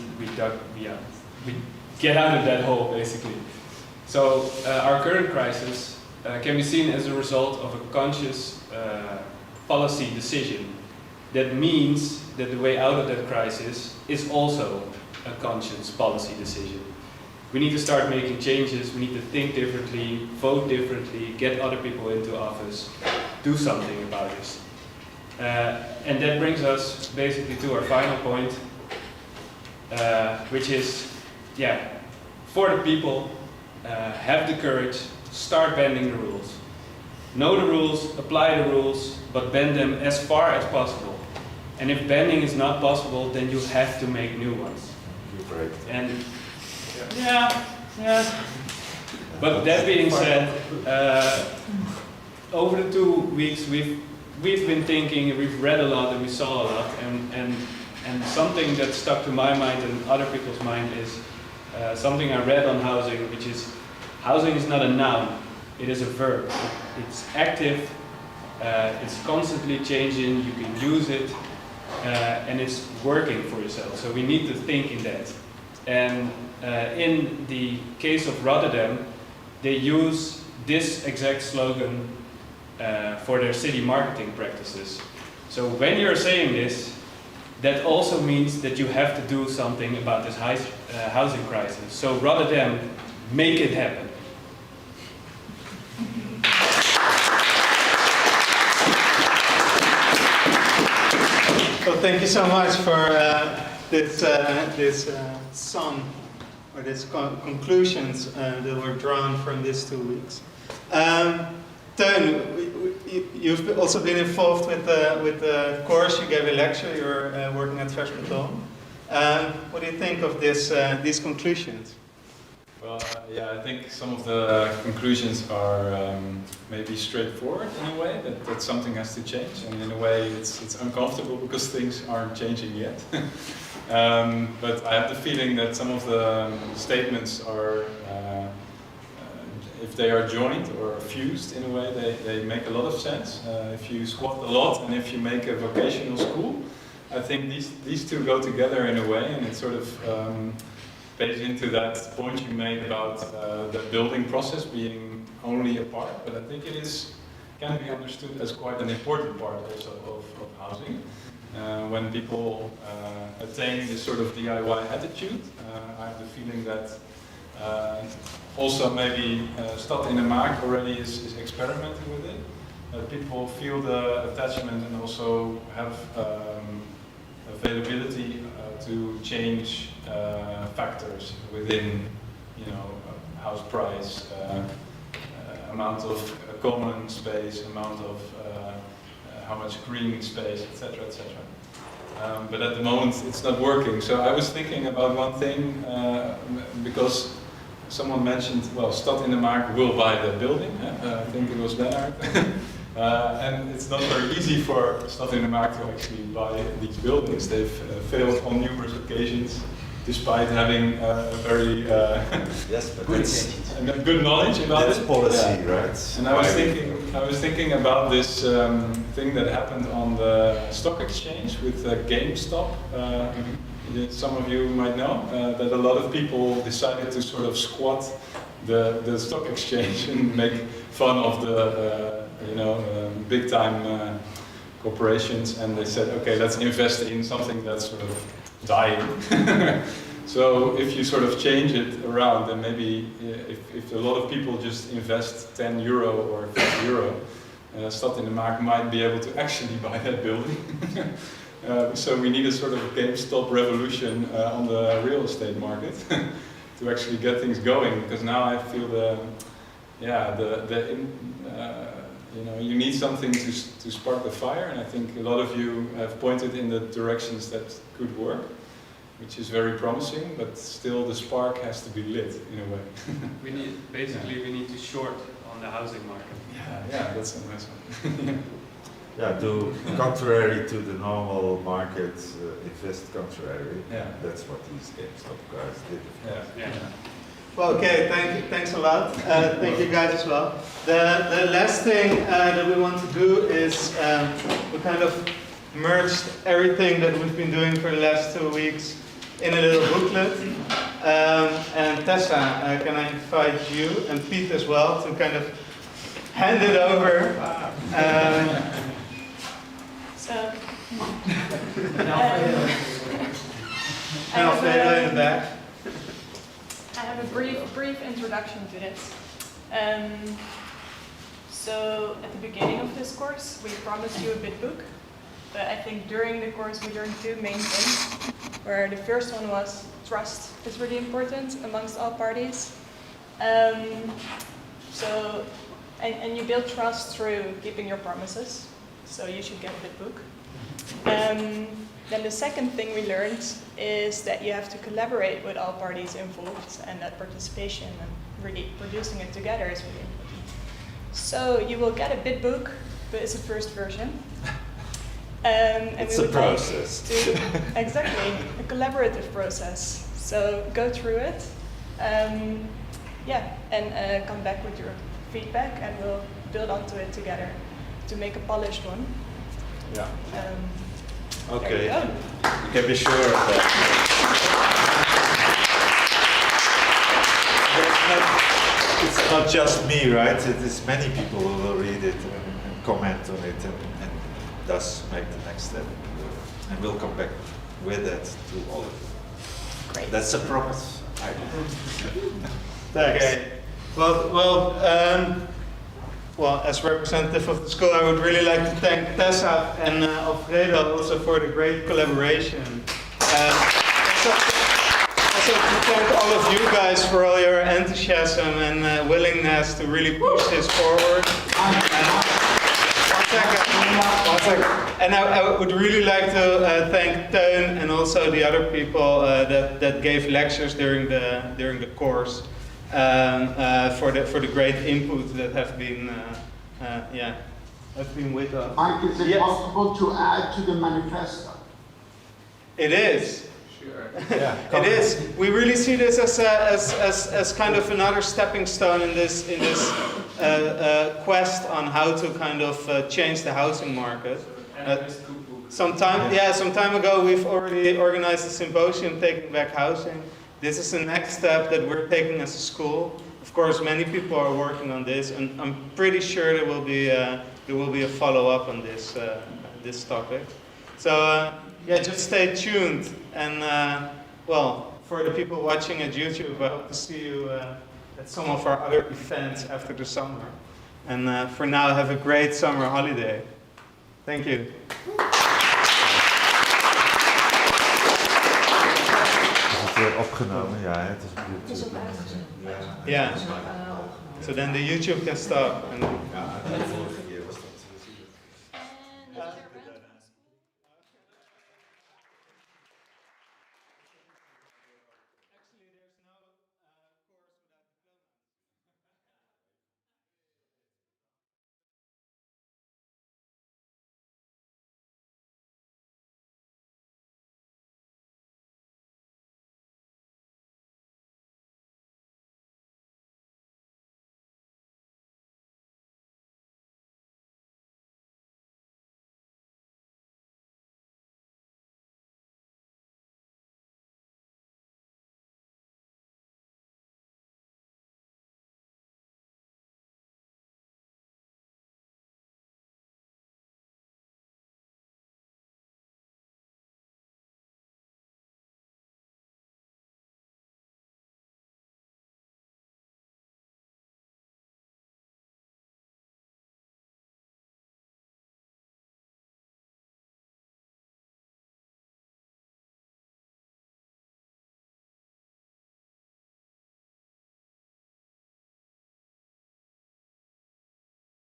get out of that hole, basically. So our current crisis can be seen as a result of a conscious policy decision. That means that the way out of that crisis is also a conscious policy decision. We need to start making changes, we need to think differently, vote differently, get other people into office, do something about this. And that brings us basically to our final point, which is, for the people, have the courage, start bending the rules. Know the rules, apply the rules, but bend them as far as possible. And if bending is not possible, then you have to make new ones. Great. And yeah. But that being said, over the 2 weeks we've been thinking, we've read a lot, and we saw a lot, and something that stuck to my mind and other people's mind is something I read on housing, which is housing is not a noun, it is a verb. It's active, it's constantly changing, you can use it, and it's working for yourself. So we need to think in that. And in the case of Rotterdam, they use this exact slogan for their city marketing practices. So when you're saying this, that also means that you have to do something about this housing crisis. So Rotterdam, make it happen. Well, thank you so much for this sum, or these conclusions that were drawn from these 2 weeks. Teun, you've also been involved with the course. You gave a lecture. You're working at Versbeton. What do you think of these conclusions? Well, yeah, I think some of the conclusions are maybe straightforward in a way, that something has to change, and in a way it's uncomfortable because things aren't changing yet. But I have the feeling that some of the statements are, if they are joined or fused in a way, they make a lot of sense. If you squat a lot and if you make a vocational school, I think these two go together in a way, and it sort of plays into that point you made about the building process being only a part, but I think it can be understood as quite an important part also of housing. When people attain this sort of DIY attitude, I have the feeling that also maybe Stad in de Maak already is experimenting with it. People feel the attachment and also have availability to change factors within, house price, amount of common space, amount of how much green space, etc., etc. But at the moment it's not working. So I was thinking about one thing, because someone mentioned, well, Stad in de Maak will buy the building. I think it was Lennart. And it's not very easy for Stad in de Maak to actually buy these buildings. They've failed on numerous occasions, despite having a very good knowledge about it. That's policy, right? And I was thinking about this thing that happened on the stock exchange with GameStop. Some of you might know that a lot of people decided to sort of squat the stock exchange and make fun of the big time corporations, and they said, okay, let's invest in something that's sort of dying. So if you sort of change it around, then maybe if a lot of people just invest €10 or €50, Stad in de Maak might be able to actually buy that building. So we need a sort of GameStop revolution on the real estate market to actually get things going, because now I feel you need something to spark the fire, and I think a lot of you have pointed in the directions that could work, which is very promising, but still the spark has to be lit in a way. We need to short on the housing market. Yeah, that's a nice one. Yeah, contrary to the normal market, invest contrary. Yeah. That's what these GameStop guys did. Yeah. Well, okay, thanks a lot. Thank you guys as well. The last thing that we want to do is we kind of merged everything that we've been doing for the last 2 weeks in a little booklet. And Tessa, can I invite you and Pete as well to kind of hand it over? And Alfredo in the back. I have a brief introduction to this. So at the beginning of this course, we promised you a bit book, but I think during the course we learned 2 main things, where the first one was trust is really important amongst all parties. And you build trust through keeping your promises, so you should get a bit book. Then the second thing we learned is that you have to collaborate with all parties involved, and that participation and really producing it together is really important. So you will get a bit book, but it's a first version. And It's we a would like process. exactly, a collaborative process. So go through it, and come back with your feedback, and we'll build onto it together to make a polished one. Yeah. There Okay. you go. You can be sure of that. It's not just me, right? It is many people who will read it and comment on it and thus make the next step. And we'll come back with that to all of you. Great. That's a promise. Thanks. Okay. Well, as representative of the school, I would really like to thank Tessa and Alfredo also for the great collaboration. Also to thank all of you guys for all your enthusiasm and willingness to really push this forward. One second. And I would really like to thank Teun and also the other people that gave lectures during the course. For the great input that have been with us. Mike, is it possible to add to the manifesto? It is. Sure. Yeah, It is. We really see this as kind of another stepping stone in this quest on how to kind of change the housing market. Some time ago, we've already organized a symposium, Taking Back Housing. This is the next step that we're taking as a school. Of course, many people are working on this, and I'm pretty sure there will be a follow-up on this topic. So just stay tuned. And for the people watching at YouTube, I hope to see you at some of our other events after the summer. And for now, have a great summer holiday. Thank you. Opgenomen, ja, het is op YouTube. Het is ook uitgezonden. Yeah. So then the YouTube can stop. And, Ja,